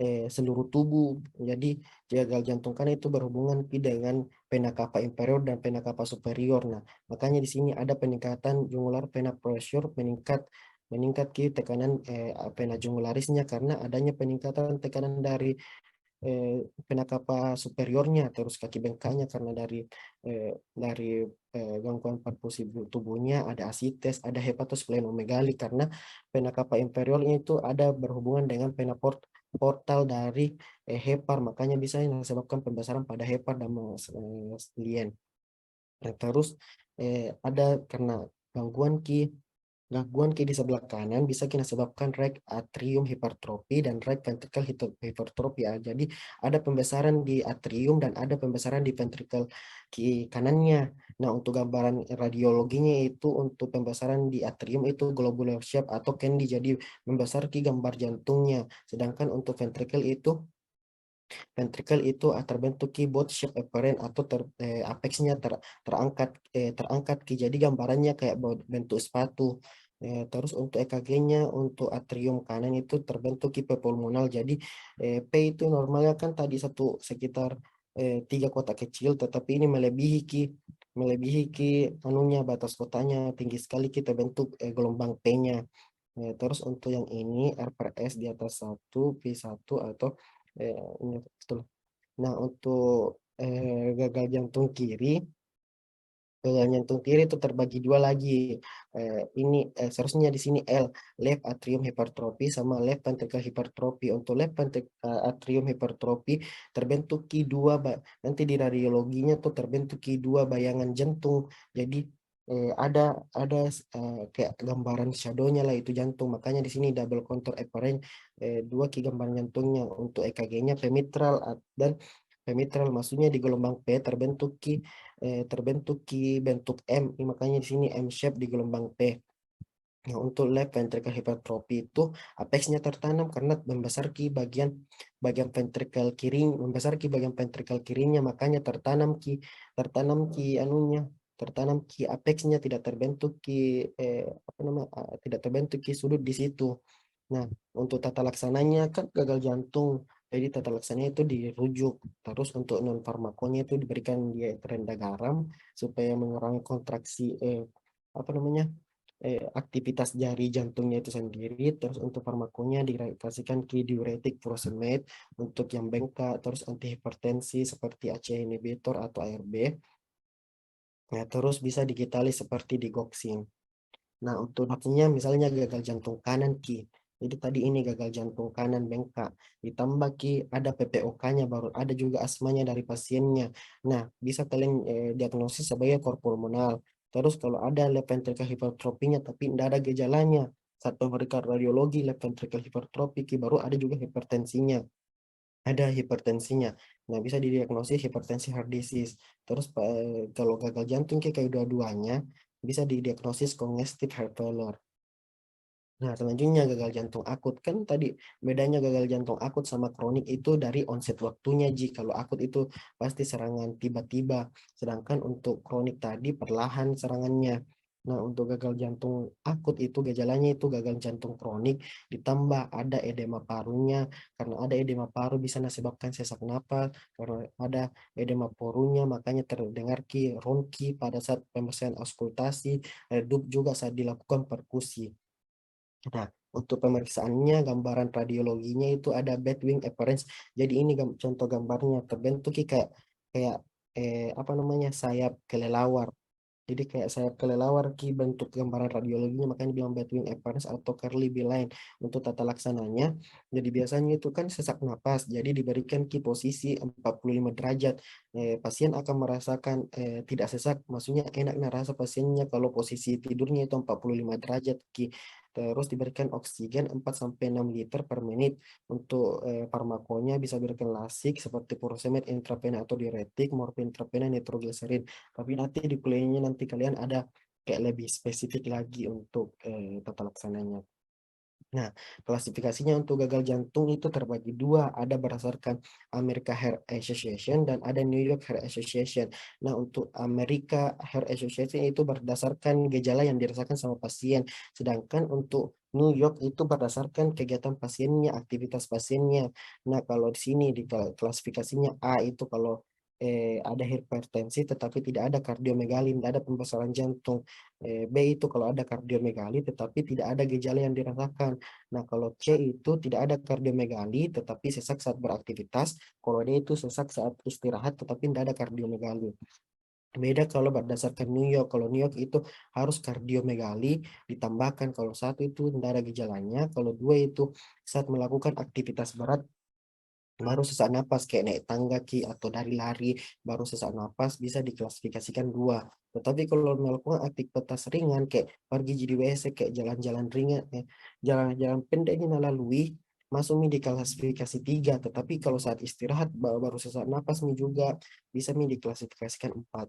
seluruh tubuh. Jadi gagal jantung kan itu berhubungan dengan vena cava inferior dan vena cava superior. Nah, makanya di sini ada peningkatan jugular vena pressure, meningkat meningkat tekanan vena jugularisnya karena adanya peningkatan tekanan dari eh, vena cava superiornya, terus kaki bengkaknya karena dari gangguan perfusi tubuhnya, ada asites, ada hepatosplenomegali karena vena cava inferiornya itu ada berhubungan dengan vena portal dari hepar, makanya bisa menyebabkan pembesaran pada hepar dan lien. Nah, terus ada karena gangguan Gangguan di sebelah kanan bisa kita sebabkan right atrium hipertrofi dan right ventricle hypertrophy ya. Jadi ada pembesaran di atrium dan ada pembesaran di ventricle kanannya. Nah, untuk gambaran radiologinya itu untuk pembesaran di atrium itu globular shape atau candy, jadi membesar ki gambar jantungnya. Sedangkan untuk ventricle itu terbentuk ki both shape apparent atau apexnya terangkat ki, jadi gambarannya kayak bentuk sepatu. Terus untuk EKG-nya untuk atrium kanan itu terbentuk ki P pulmonal, jadi P itu normalnya kan tadi sekitar 3 kotak kecil, tetapi ini melebihi ki anunya, batas kotaknya tinggi sekali, kita bentuk gelombang P-nya. Terus untuk yang ini R per S di atas 1 P1 atau ini betul. Nah, untuk gagal jantung kiri, itu terbagi dua lagi. Seharusnya di sini L, left atrium hypertrophy sama left ventricle hypertrophy. Untuk left atrium hypertrophy terbentuk ki dua, nanti di radiologinya tuh terbentuk ki dua bayangan jantung. Jadi ada kayak gambaran shadownya lah itu jantung. Makanya di sini double contour apparent, dua ki gambaran jantungnya. Untuk EKG-nya pemitral dan pemitral, maksudnya di gelombang P terbentuk bentuk M, makanya di sini M shape di gelombang P. Nah, untuk left ventricle hypertrophy itu apexnya tertanam karena membesar ki bagian bagian ventricle kiri, membesar ki bagian ventricle kirinya, makanya tertanam ki anunya, tertanam ki apexnya, tidak terbentuk ki tidak terbentuk ki sudut di situ. Nah, untuk tata laksananya kan gagal jantung, jadi tata laksananya itu dirujuk. Terus untuk non farmakonya itu diberikan diet rendah garam supaya mengurangi kontraksi aktivitas jari jantungnya itu sendiri. Terus untuk farmakonya dikasihkan ki diuretik furosemide untuk yang bengkak, terus antihipertensi seperti ACE inhibitor atau ARB. Nah, terus bisa digitalis seperti digoxin. Nah, untuk dokternya misalnya gagal jantung kanan ki. Jadi tadi ini gagal jantung kanan bengkak. Ditambah ki ada PPOK-nya, baru ada juga asmanya dari pasiennya. Nah, bisa kalian diagnosis sebagai cor pulmonal. Terus kalau ada left ventricle hypertrophy-nya tapi tidak ada gejalanya, saat pemeriksaan radiologi left ventricle hypertrophy ki, baru ada juga hipertensinya. Ada hipertensinya. Nah, bisa didiagnosis hipertensi heart disease. Terus kalau gagal jantung ki kayak dua-duanya, bisa didiagnosis congestive heart failure. Nah, selanjutnya gagal jantung akut. Kan tadi bedanya gagal jantung akut sama kronik itu dari onset waktunya, Ji. Kalau akut itu pasti serangan tiba-tiba. Sedangkan untuk kronik tadi perlahan serangannya. Nah, untuk gagal jantung akut itu gejalanya itu gagal jantung kronik ditambah ada edema parunya. Karena ada edema paru bisa menyebabkan sesak napas. Karena ada edema parunya makanya terdengar ki ronki pada saat pemeriksaan auskultasi, redup juga saat dilakukan perkusi. Nah, untuk pemeriksaannya, gambaran radiologinya itu ada bedwing appearance. Jadi ini contoh gambarnya terbentuk kayak kayak apa namanya, sayap kelelawar. Jadi kayak sayap kelelawar ki bentuk gambaran radiologinya, makanya bilang bedwing appearance atau curly line. Untuk tata laksananya, jadi biasanya itu kan sesak napas, jadi diberikan ki posisi 45 derajat. Pasien akan merasakan tidak sesak, maksudnya enak rasa pasiennya kalau posisi tidurnya itu 45 derajat ki. Terus diberikan oksigen 4 sampai 6 liter per menit. Untuk farmakonya bisa diberikan lasik seperti furosemide intravena atau diuretik, morfin intravena, nitrogliserin. Tapi nanti di kuliahnya nanti kalian ada kayak lebih spesifik lagi untuk tata laksananya. Nah, klasifikasinya untuk gagal jantung itu terbagi dua, ada berdasarkan America Heart Association dan ada New York Heart Association. Nah, untuk America Heart Association itu berdasarkan gejala yang dirasakan sama pasien, sedangkan untuk New York itu berdasarkan kegiatan pasiennya, aktivitas pasiennya. Nah, kalau di sini di klasifikasinya A itu kalau ada hipertensi tetapi tidak ada kardiomegali, tidak ada pembesaran jantung. B itu kalau ada kardiomegali tetapi tidak ada gejala yang dirasakan. Nah, kalau C itu tidak ada kardiomegali tetapi sesak saat beraktivitas. Kalau D itu sesak saat istirahat tetapi tidak ada kardiomegali. Beda kalau berdasarkan New York. Kalau New York itu harus kardiomegali ditambahkan. Kalau satu itu tidak ada gejalanya. Kalau dua itu saat melakukan aktivitas berat baru sesak napas kayak naik tangga atau dari lari, baru sesak napas bisa diklasifikasikan dua. Tetapi kalau melakukan aktivitas ringan kayak pergi jadi WC, kayak jalan-jalan ringan, jalan-jalan pendek ini lalui, masuk di klasifikasi tiga. Tetapi kalau saat istirahat baru sesak napas nih juga bisa diklasifikasikan empat.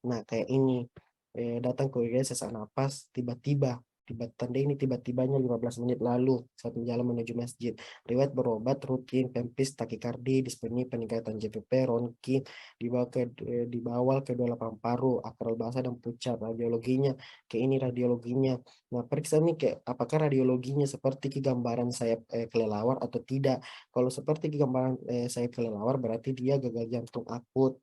Nah, kayak ini, datang ke UGD sesak napas, tanda ini tiba-tibanya 15 menit lalu saat jalan menuju masjid. Riwayat berobat rutin, pempis, takikardi, dispeni, peningkatan JPP, ronki, dibawal ke 28 paru, akral basah dan pucat. Radiologinya, kayak ini radiologinya. Nah, periksa nih kayak apakah radiologinya seperti gambaran sayap kelelawar atau tidak. Kalau seperti gambaran sayap kelelawar berarti dia gagal jantung akut.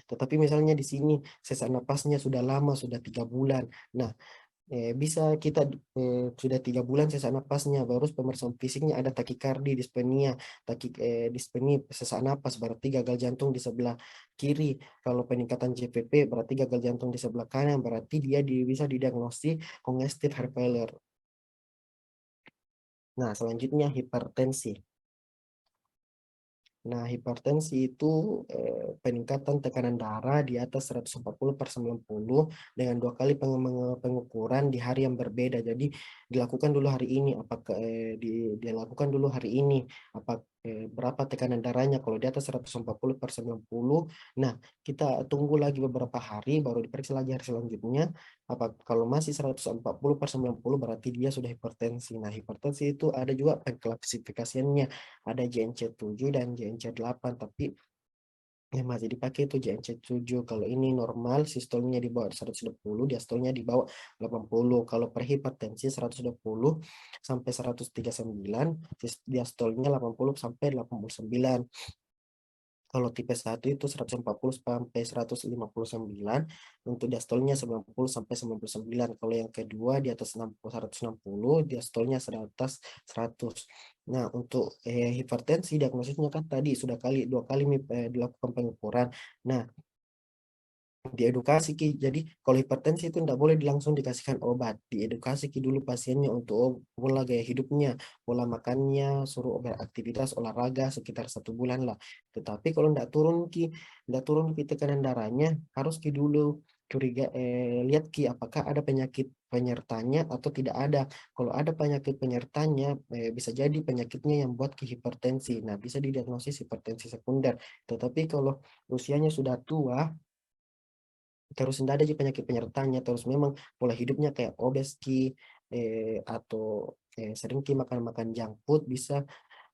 Tetapi misalnya di sini sesak napasnya sudah lama, sudah 3 bulan. Nah, bisa kita sudah 3 bulan sesak napasnya, baru pemeriksaan fisiknya ada takikardi, dispenia, dispeni, sesak napas berarti gagal jantung di sebelah kiri. Kalau peningkatan JPP berarti gagal jantung di sebelah kanan, berarti dia bisa didiagnosis congestive heart failure. Nah, selanjutnya hipertensi. Nah, hipertensi itu peningkatan tekanan darah di atas 140/90 dengan 2 kali pengukuran di hari yang berbeda. Jadi dilakukan dulu hari ini, apakah dilakukan dulu hari ini, berapa tekanan darahnya. Kalau di atas 140/90, nah kita tunggu lagi beberapa hari, baru diperiksa lagi hari selanjutnya. Kalau masih 140/90 berarti dia sudah hipertensi. Nah, hipertensi itu ada juga pengklasifikasiannya, ada JNC 7 dan JNC 8, tapi yang masih dipakai itu JNC 7. Kalau ini normal, sistolnya di bawah 120, diastolnya di bawah 80. Kalau perhipertensi 120 sampai 139, diastolnya 80 sampai 89. Kalau tipe 1 itu 140 sampai 159, untuk diastolnya 90 sampai 99. Kalau yang kedua di atas 160, diastolnya 100. Nah, untuk hipertensi diagnosisnya kan tadi sudah 2 kali dilakukan pengukuran. Nah, diedukasi Ki. Jadi kalau hipertensi itu tidak boleh langsung dikasihkan obat. Diedukasi Ki dulu pasiennya untuk pola gaya hidupnya, pola makannya, suruh beraktivitas olahraga sekitar 1 bulan lah. Tetapi kalau tidak turun Ki tekanan darahnya, harus Ki dulu lihat Ki apakah ada penyakit penyertanya atau tidak ada. Kalau ada penyakit penyertanya, bisa jadi penyakitnya yang buat Ki hipertensi. Nah, bisa didiagnosis hipertensi sekunder. Tetapi kalau usianya sudah tua, terus tidak ada aja penyakit penyertanya, terus memang pola hidupnya kayak obes atau sering makan junk food, bisa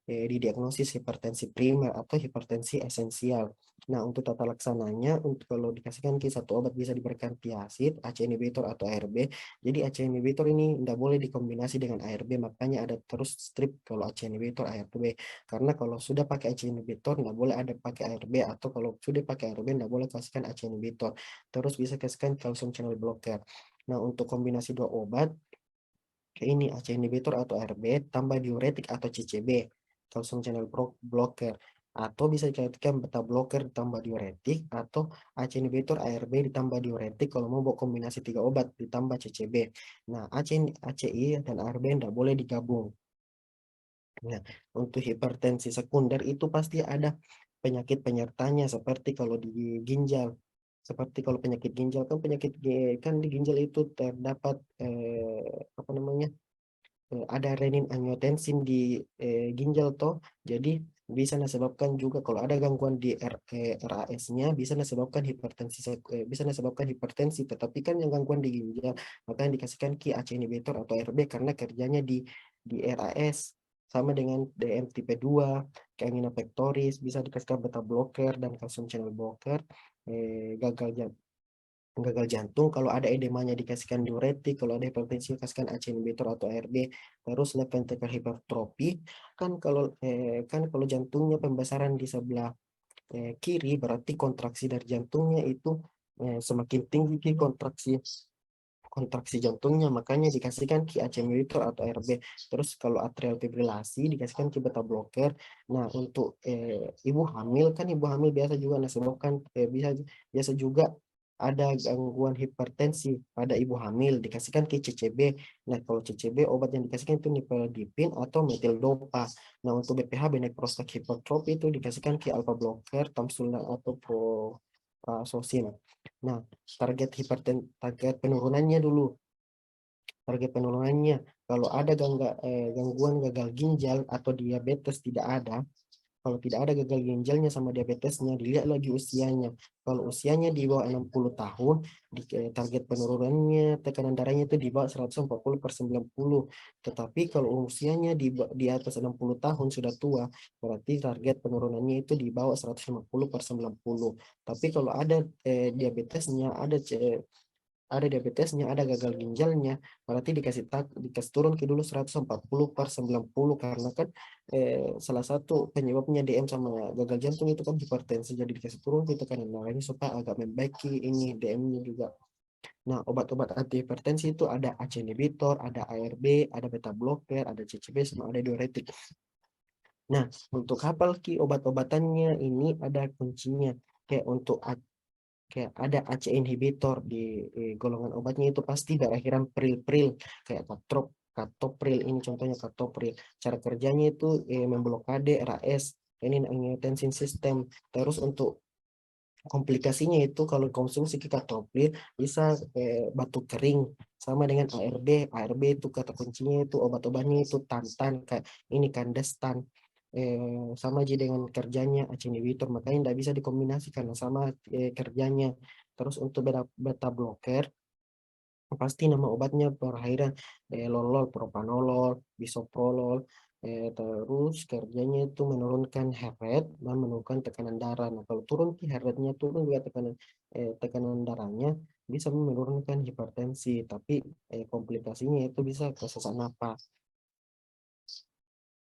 didiagnosis hipertensi primer atau hipertensi esensial. Nah, untuk tata laksananya, untuk kalau dikasihkan satu obat bisa diberikan thiazid, ACE inhibitor atau ARB. Jadi ACE inhibitor ini tidak boleh dikombinasi dengan ARB, makanya ada terus strip kalau ACE inhibitor ARB. Karena kalau sudah pakai ACE inhibitor tidak boleh ada pakai ARB, atau kalau sudah pakai ARB tidak boleh kasihkan ACE inhibitor. Terus bisa kasihkan calcium channel blocker. Nah, untuk kombinasi dua obat, kayak ini ACE inhibitor atau ARB tambah diuretik atau CCB, calcium channel blocker, atau bisa dikaitkan beta blocker ditambah diuretik, atau ACE inhibitor ARB ditambah diuretik kalau mau buat kombinasi 3 obat ditambah CCB. Nah, ACI dan ARB tidak boleh digabung. Nah, untuk hipertensi sekunder itu pasti ada penyakit penyertanya, seperti kalau di ginjal. Seperti kalau penyakit ginjal kan kan di ginjal itu terdapat apa namanya? Ada renin angiotensin di ginjal toh. Jadi bisa disebabkan juga kalau ada gangguan di RAS-nya, bisa disebabkan hipertensi, tetapi kan yang gangguan di ginjal maka yang dikasihkan ACE inhibitor atau RB karena kerjanya di RAS, sama dengan DM tipe 2, keangina pectoris, bisa dikasihkan beta blocker dan calcium channel blocker. Gagal jantung kalau ada edemanya dikasihkan diuretik, kalau ada hipertensi dikasihkan ACE inhibitor atau ARB. Terus left ventricular hypertrophy, kan kalau jantungnya pembesaran di sebelah kiri, berarti kontraksi dari jantungnya itu semakin tinggi kontraksi kontraksi jantungnya, makanya dikasihkan ACE inhibitor atau ARB. Terus kalau atrial fibrilasi dikasihkan beta blocker. Nah, untuk ibu hamil biasa juga disebabkan biasa juga ada gangguan hipertensi pada ibu hamil, dikasihkan ke CCB. Nah, kalau CCB obat yang dikasihkan itu nifedipin atau metildopa. Nah, untuk BPH benek prostat hipertrofi itu dikasihkan ke alpha blocker, tamsulan atau prazosin. Nah, target penurunannya dulu. Target penurunannya, kalau ada gangguan gagal ginjal atau diabetes tidak ada. Kalau tidak ada gagal ginjalnya sama diabetesnya, dilihat lagi usianya. Kalau usianya di bawah 60 tahun, target penurunannya tekanan darahnya itu di bawah 140/90. Tetapi kalau usianya di atas 60 tahun sudah tua, berarti target penurunannya itu di bawah 150/90. Tapi kalau ada diabetesnya, ada diabetesnya, ada gagal ginjalnya, berarti dikasih turun ke dulu 140/90, karena kan salah satu penyebabnya DM sama gagal jantung itu kan hipertensi, jadi dikasih turun ke tekanan darahnya supaya agak membaiki ini DM-nya juga. Nah, obat-obat anti hipertensi itu ada ACE inhibitor, ada ARB, ada beta blocker, ada CCB, sama ada diuretik. Nah, untuk hafal ki obat-obatannya ini ada kuncinya. Kayak ada ACE inhibitor di golongan obatnya itu pasti berakhiran pril-pril, kayak katopril, ini contohnya katopril. Cara kerjanya itu memblokade RAS, ini angiotensin system. Terus untuk komplikasinya itu kalau konsumsi katopril bisa batuk kering, sama dengan ARB. ARB itu kata kuncinya itu obat-obatnya itu tantan, kayak ini kandestan. Sama aja dengan kerjanya ACE inhibitor, makanya tidak bisa dikombinasikan sama kerjanya. Terus untuk beta blocker, pasti nama obatnya perairan lolol, propanolol, bisoprolol. Terus kerjanya itu menurunkan heart rate dan menurunkan tekanan darah. Nah, kalau turun heart rate-nya turun juga tekanan darahnya, bisa menurunkan hipertensi, tapi komplikasinya itu bisa ke sesak napas.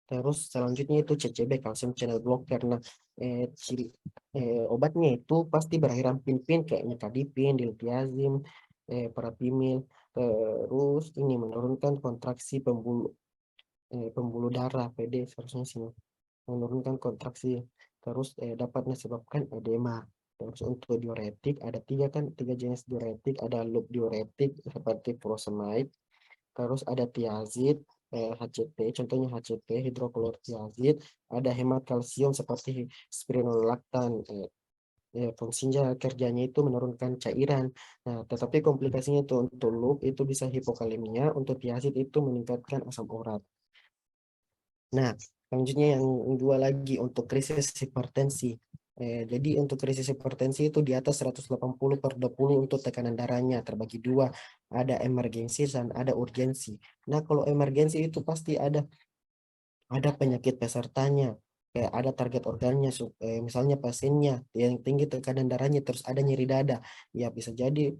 Terus selanjutnya itu CCB, calcium channel blocker. Nah, obatnya itu pasti berakhiran pin-pin kayak nikadipin, diltiazem, parapimil. Terus ini menurunkan kontraksi pembuluh darah, PD seharusnya sini. Menurunkan kontraksi. Terus dapat menyebabkan edema. Terus untuk diuretik ada tiga jenis diuretik, ada loop diuretik seperti furosemide, terus ada tiazid, HCP, contohnya HCP, hidroklortiazid, ada hemat kalsium seperti spironolaktan. Fungsinya kerjanya itu menurunkan cairan. Nah, tetapi komplikasinya itu untuk loop itu bisa hipokalemia, untuk tiazid itu meningkatkan asam urat. Nah, selanjutnya yang dua lagi untuk krisis hipertensi. Jadi untuk krisis hipertensi itu di atas 180/20 untuk tekanan darahnya terbagi dua, ada emergensi dan ada urgensi. Nah, kalau emergensi itu pasti ada penyakit pesertanya, kayak ada target organnya, misalnya pasiennya yang tinggi tekanan darahnya terus ada nyeri dada, ya bisa jadi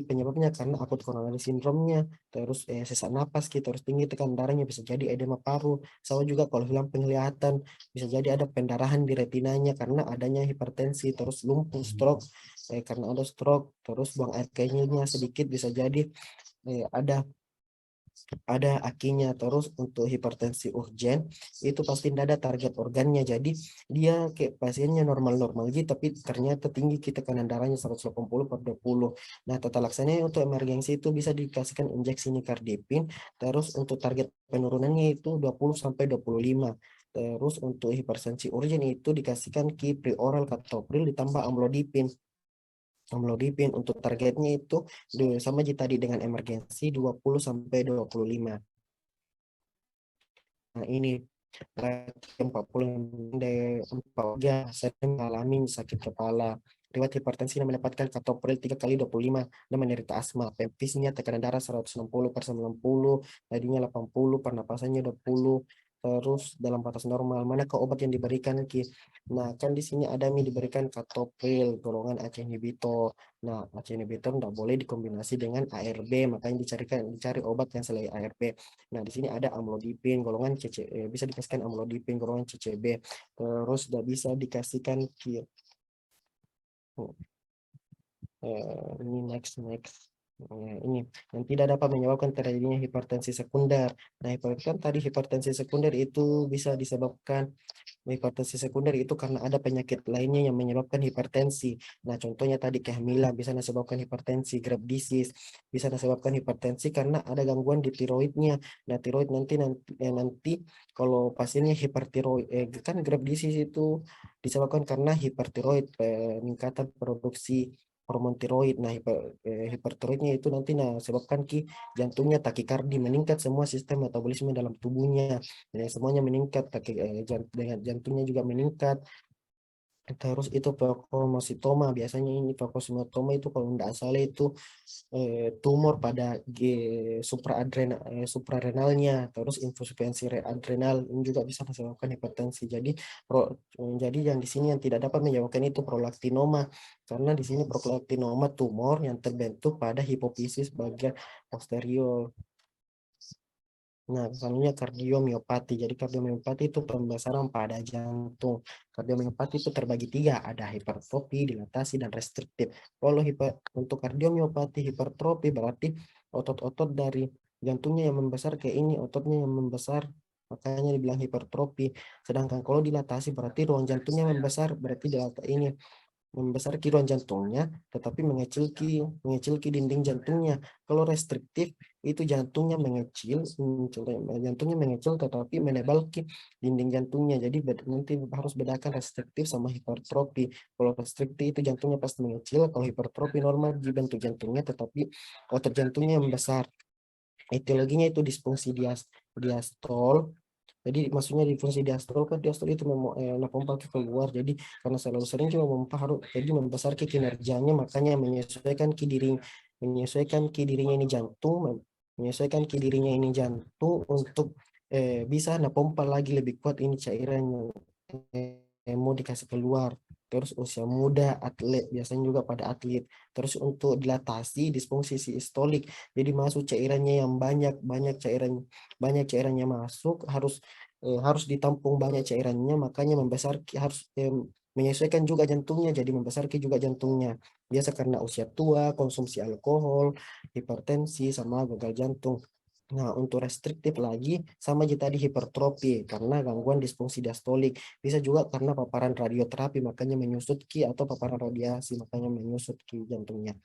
penyebabnya karena akut koronari sindromnya, terus sesak napas gitu, terus tinggi tekanan darahnya, bisa jadi edema paru. Sama juga kalau hilang penglihatan, bisa jadi ada pendarahan di retinanya karena adanya hipertensi, terus lumpuh, stroke, karena ada stroke, terus buang air kecilnya sedikit, bisa jadi ada akinya. Terus untuk hipertensi urgen itu pasti tidak ada target organnya, jadi dia kayak pasiennya normal-normal gitu tapi ternyata tinggi tekanan darahnya 180/20. Nah, tata laksananya untuk emergensi itu bisa dikasihkan injeksi nikardipin, terus untuk target penurunannya itu 20/25. Terus untuk hipertensi urgen itu dikasihkan oral katopril ditambah amlodipin. Amlodipin untuk targetnya itu sama aja tadi dengan emergensi 20/25. Nah, ini laki 44 sering mengalami sakit kepala, riwayat hipertensi dan mendapatkan katopril 3x25 dan menderita asma. Pempisnya tekanan darah 160/90, tadinya 80, pernapasannya 20, terus dalam batas normal. Manakah obat yang diberikan Ki? Nah, kan di sini ada diberikan katopril golongan ACE inhibitor. Nah, ACE inhibitor tidak boleh dikombinasi dengan ARB, makanya dicari obat yang selain ARB. Nah, di sini ada amlodipin golongan bisa dikasihkan amlodipin golongan CCB. Terus tidak bisa dikasihkan ini next. Ini yang tidak dapat menyebabkan terjadinya hipertensi sekunder. Nah, kan tadi hipertensi sekunder itu bisa disebabkan hipertensi sekunder itu karena ada penyakit lainnya yang menyebabkan hipertensi. Nah, contohnya tadi kehamilan bisa disebabkan hipertensi, Graves' disease bisa disebabkan hipertensi karena ada gangguan di tiroidnya. Nah, tiroid nanti kalau pasiennya hipertiroid, kan Graves' disease itu disebabkan karena hipertiroid, peningkatan produksi hormon tiroid. Nah, hipertiroidnya itu nanti sebabkan jantungnya takikardi meningkat, semua sistem metabolisme dalam tubuhnya. Ya, semuanya meningkat, dengan jantungnya juga meningkat. Terus itu fakomasitoma, biasanya ini fakomasitoma itu kalau tidak salah itu tumor pada suprarenalnya, terus insuficiensi adrenal ini juga bisa menyebabkan hipertensi. Jadi yang di sini yang tidak dapat menyebabkan itu prolaktinoma, karena di sini prolaktinoma tumor yang terbentuk pada hipofisis bagian posterior. Nah, selanjutnya kardiomiopati. Jadi kardiomiopati itu pembesaran pada jantung. Kardiomiopati itu terbagi tiga, ada hipertrofi, dilatasi, dan restriktif. Kalau untuk kardiomiopati hipertrofi berarti otot-otot dari jantungnya yang membesar, kayak ini ototnya yang membesar, makanya dibilang hipertrofi. Sedangkan kalau dilatasi berarti ruang jantungnya membesar, berarti ini membesar ruang jantungnya, tetapi mengecil dinding jantungnya. Kalau restriktif itu jantungnya mengecil, jantungnya mengecil tetapi menebal dinding jantungnya. Jadi nanti harus bedakan restriktif sama hipertrofi. Kalau restriktif itu jantungnya pasti mengecil, kalau hipertrofi normal di bentuk jantungnya tetapi otot jantungnya membesar. Etiologinya itu disfungsi diastol. Jadi maksudnya di fungsi diastol kan diastol itu memompa ke keluar. Jadi karena selalu sering cuma memompa harus jadi membesar ke kinerjanya, makanya menyesuaikan ke dirinya ini jantung, menyesuaikan ke dirinya ini jantung untuk bisa pompa lagi lebih kuat ini cairan yang mau dikasih keluar. Terus usia muda, atlet, biasanya juga pada atlet. Terus untuk dilatasi disfungsi sistolik, jadi masuk cairannya yang banyak cairannya masuk, harus ditampung banyak cairannya, makanya membesar harus menyesuaikan juga jantungnya, jadi membesar juga jantungnya. Biasa karena usia tua, konsumsi alkohol, hipertensi, sama gagal jantung. Nah, untuk restriktif lagi sama aja tadi hipertrofi karena gangguan disfungsi diastolik. Bisa juga karena paparan radioterapi makanya menyusut atau paparan radiasi makanya menyusut jantungnya.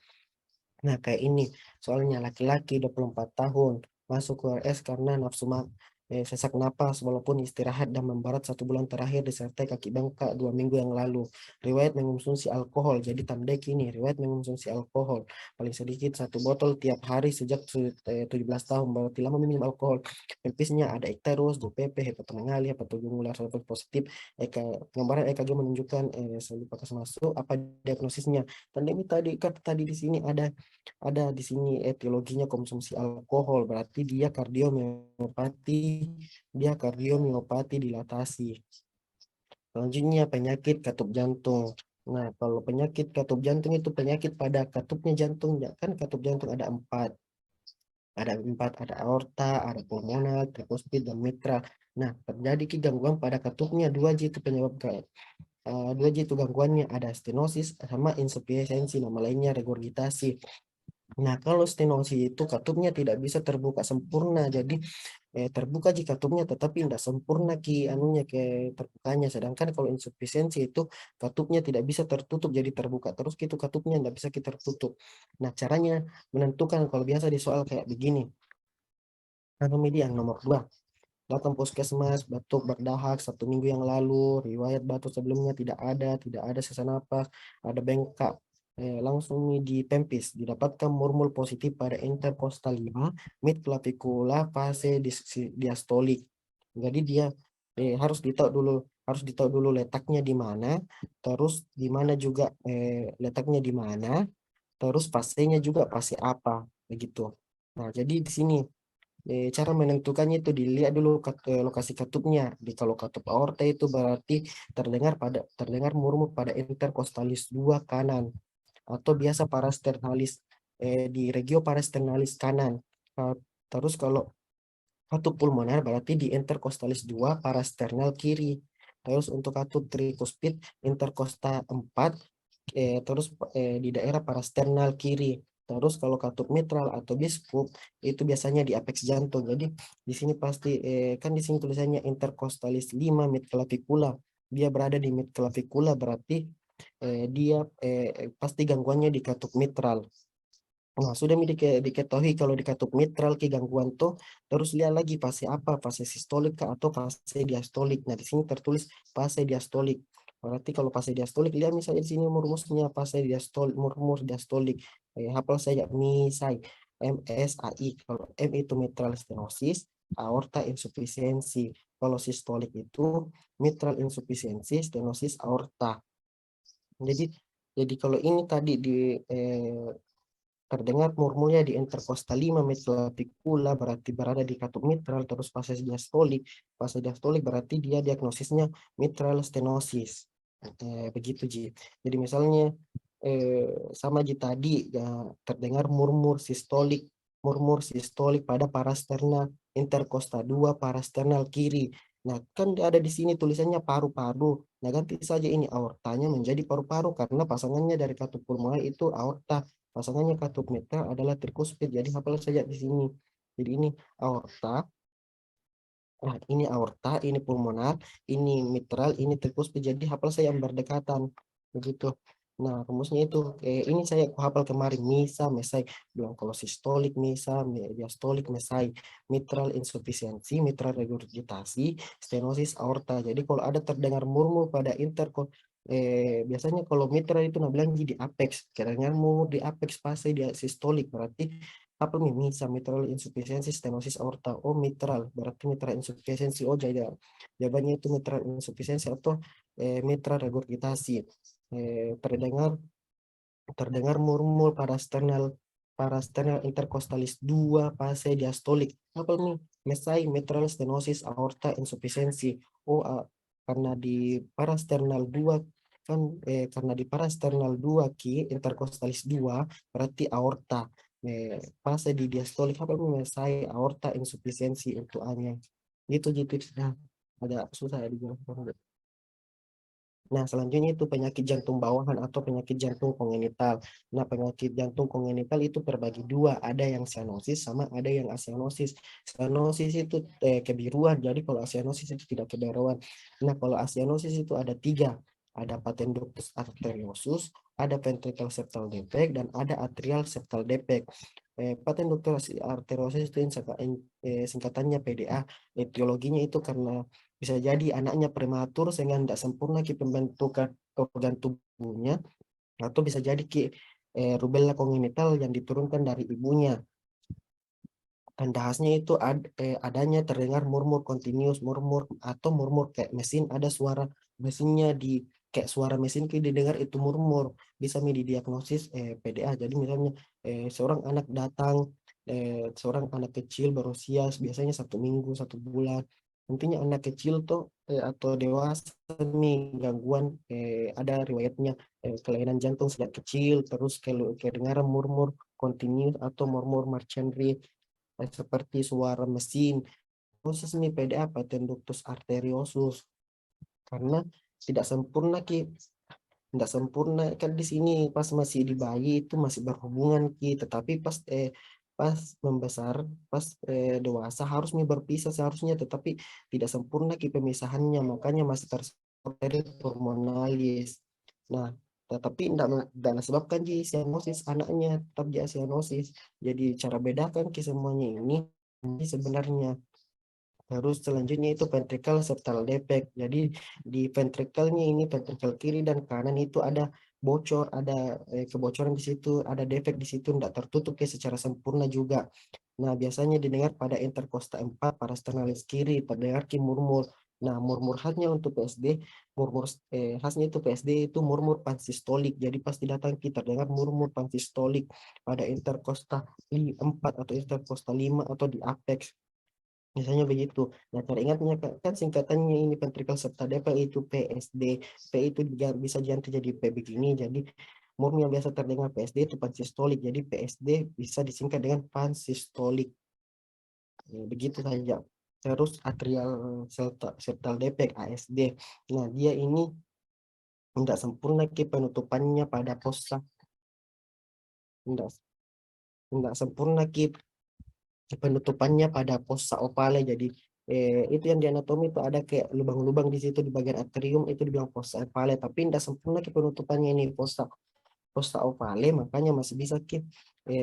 Nah, kayak ini soalnya laki-laki 24 tahun masuk ke RS karena sesak napas walaupun istirahat dan membarat 1 bulan terakhir disertai kaki bengkak 2 minggu yang lalu. Riwayat mengonsumsi alkohol, jadi tanda kini riwayat mengonsumsi alkohol paling sedikit 1 botol tiap hari sejak 17 tahun, berarti lama minum alkohol. Empisnya ada ikterus, DPP, hepatomegali, hepatogular, positif. Gambaran EKG menunjukkan sel pakas masuk. Apa diagnosisnya? Tanda ini tadi di sini ada di sini etiologinya konsumsi alkohol, berarti dia kardiomiopati dilatasi. Selanjutnya penyakit katup jantung. Nah, kalau penyakit katup jantung itu penyakit pada katupnya jantung, ya kan katup jantung ada empat. Ada aorta, ada pulmonar, tricuspid, dan mitral. Nah, terjadi gangguan pada katupnya, dua J itu gangguannya, ada stenosis sama insufisiensi, nama lainnya regurgitasi. Nah, kalau stenosis itu katupnya tidak bisa terbuka sempurna, jadi terbuka jika katupnya tetapi tidak sempurna anunya ke terbukanya. Sedangkan kalau insufisiensi itu katupnya tidak bisa tertutup jadi terbuka terus gitu, katupnya tidak bisa kita tertutup. Nah, caranya menentukan kalau biasa di soal kayak begini. Yang nomor 2, datang puskesmas, batuk berdahak 1 minggu yang lalu, riwayat batuk sebelumnya tidak ada sesak napas, ada bengkak. Langsung di Pempis didapatkan murmur positif pada intercostal 5, mid clavicula fase diastolik. Jadi dia harus ditahu dulu letaknya di mana, terus di mana juga letaknya di mana, terus fasenya juga fase apa begitu. Nah, jadi di sini cara menentukannya itu dilihat dulu lokasi katupnya. Kalau katup aorta itu berarti terdengar murmur pada intercostalis 2 kanan atau biasa parasternalis di regio parasternalis kanan. Uh, Terus kalau katup pulmoner berarti di intercostalis 2 parasternal kiri. Terus untuk katup tricuspid intercosta 4 terus di daerah parasternal kiri. Terus kalau katup mitral atau biskup itu biasanya di apex jantung. Jadi di sini pasti kan di sini tulisannya intercostalis 5 mid clavicula. Dia berada di mid clavicula, berarti dia pasti gangguannya di katup mitral. Nah, sudah diketahui kalau di katup mitral ke gangguan tuh, terus lihat lagi fase apa, fase sistolik kah atau fase diastolik. Nah, di sini tertulis fase diastolik. Berarti kalau fase diastolik, lihat misalnya di sini rumusnya fase diastolik, murmur diastolik. Hafal saja misai, MSAI. Kalau M itu mitral stenosis, aorta insufisiensi. Kalau sistolik itu mitral insufisiensi, stenosis aorta. Jadi jadi kalau ini tadi terdengar murmurnya di interkostal 5 mitral berarti berada di katup mitral, terus fase diastolik berarti dia diagnosisnya mitral stenosis. Begitu Ji. Jadi misalnya sama Ji tadi ya, terdengar murmur sistolik pada parasternal interkostal 2 parasternal kiri. Nah, kan ada di sini tulisannya paru-paru. Nah, ganti saja ini aortanya menjadi paru-paru karena pasangannya dari katup pulmoner itu aorta. Pasangannya katup mitral adalah trikuspid. Jadi hafal saja di sini. Jadi ini aorta. Nah, ini aorta, ini pulmonar, ini mitral, ini trikuspid. Jadi hafal saya yang berdekatan. Begitu. Nah, rumusnya itu ini saya hafal kemarin misa, mesai. Bilang kalau sistolik misa, diastolik mesai, mitral insufisiensi, mitral regurgitasi, stenosis aorta. Jadi kalau ada terdengar murmur pada biasanya kalau mitral itu nah bilang di apex, kadang murmur di apex fase dia sistolik, berarti apa nih misa mitral insufisiensi stenosis aorta. Oh mitral berarti mitral insufisiensi. Oh jadi jawabannya itu mitral insufisiensi atau mitral regurgitasi. Terdengar terdengar murmur parasternal intercostalis 2 fase diastolik. Apa nih? Mesai mitral stenosis aorta insufisiensi. Oh, karena di parasternal 2 kan karena di parasternal 2 ki intercostalis 2 berarti aorta. Fase di diastolik apa nih? Mesai aorta insufisiensi untuk A-nya. Gitu. Nah, agak susah ya dijelaskan. Nah, selanjutnya itu penyakit jantung bawahan atau penyakit jantung kongenital. Nah, penyakit jantung kongenital itu terbagi dua, ada yang cyanosis sama ada yang acyanosis. Cyanosis itu kebiruan, jadi kalau acyanosis itu tidak kebiruan. Nah, kalau acyanosis itu ada tiga, ada patent ductus arteriosus, ada ventricle septal defect, dan ada atrial septal defect. Patent ductus arteriosus itu singkatannya PDA. Etiologinya itu karena bisa jadi anaknya prematur sehingga tidak sempurna ki pembentukan organ tubuhnya, atau bisa jadi ki rubella kongenital yang diturunkan dari ibunya. Dan dahasnya itu adanya terdengar murmur continuous, murmur atau murmur kayak mesin, ada suara mesinnya di kayak suara mesin ki didengar itu murmur, bisa didiagnosis PDA. Jadi misalnya seorang anak datang, seorang anak kecil berusia biasanya 1 minggu 1 bulan, intinya anak kecil tuh atau dewasa nih gangguan, ada riwayatnya kelainan jantung sejak kecil, terus kalau kedengaran murmur continuous atau murmur merchant rate seperti suara mesin. Khusus nih PDA patent ductus arteriosus karena tidak sempurna ki, tidak sempurna kan di sini pas masih di bayi itu masih berhubungan ki, tetapi pas membesar, pas dewasa harus nih berpisah seharusnya, tetapi tidak sempurna ki pemisahannya, makanya masih terjadi hormonalis. Nah, tetapi tidak disebabkan di sianosis anaknya tetap di sianosis. Jadi cara bedakan ki semuanya ini sebenarnya. Terus selanjutnya itu ventricle septal defect. Jadi di ventricle-nya ini ventricle kiri dan kanan itu ada bocor, ada kebocoran di situ, ada defect di situ, tidak tertutup ya secara sempurna juga. Nah, biasanya didengar pada interkosta 4 parasternalis kiri, terdengar ki murmur. Nah, murmur khasnya untuk PSD, khasnya itu PSD itu murmur pansistolik. Jadi pasti datang kita terdengar murmur pansistolik pada interkosta 4 atau interkosta 5 atau di apex. Misalnya begitu. Nah, cara ingatnya kan singkatannya ini ventricle septal defect itu PSD. P itu juga bisa diganti jadi P begini. Jadi murmur yang biasa terdengar PSD itu pansistolik. Jadi PSD bisa disingkat dengan pansistolik. Begitu saja. Terus atrial septal defect ASD. Nah, dia ini tidak sempurna ke penutupannya pada fossa. Tidak. enggak sempurna Ki penutupannya pada fossa ovale. Jadi itu yang di anatomi itu ada kayak lubang-lubang di situ di bagian atrium itu dibilang fossa ovale, tapi tidak sempurna Ki penutupannya ini fossa fossa ovale, makanya masih bisa Ki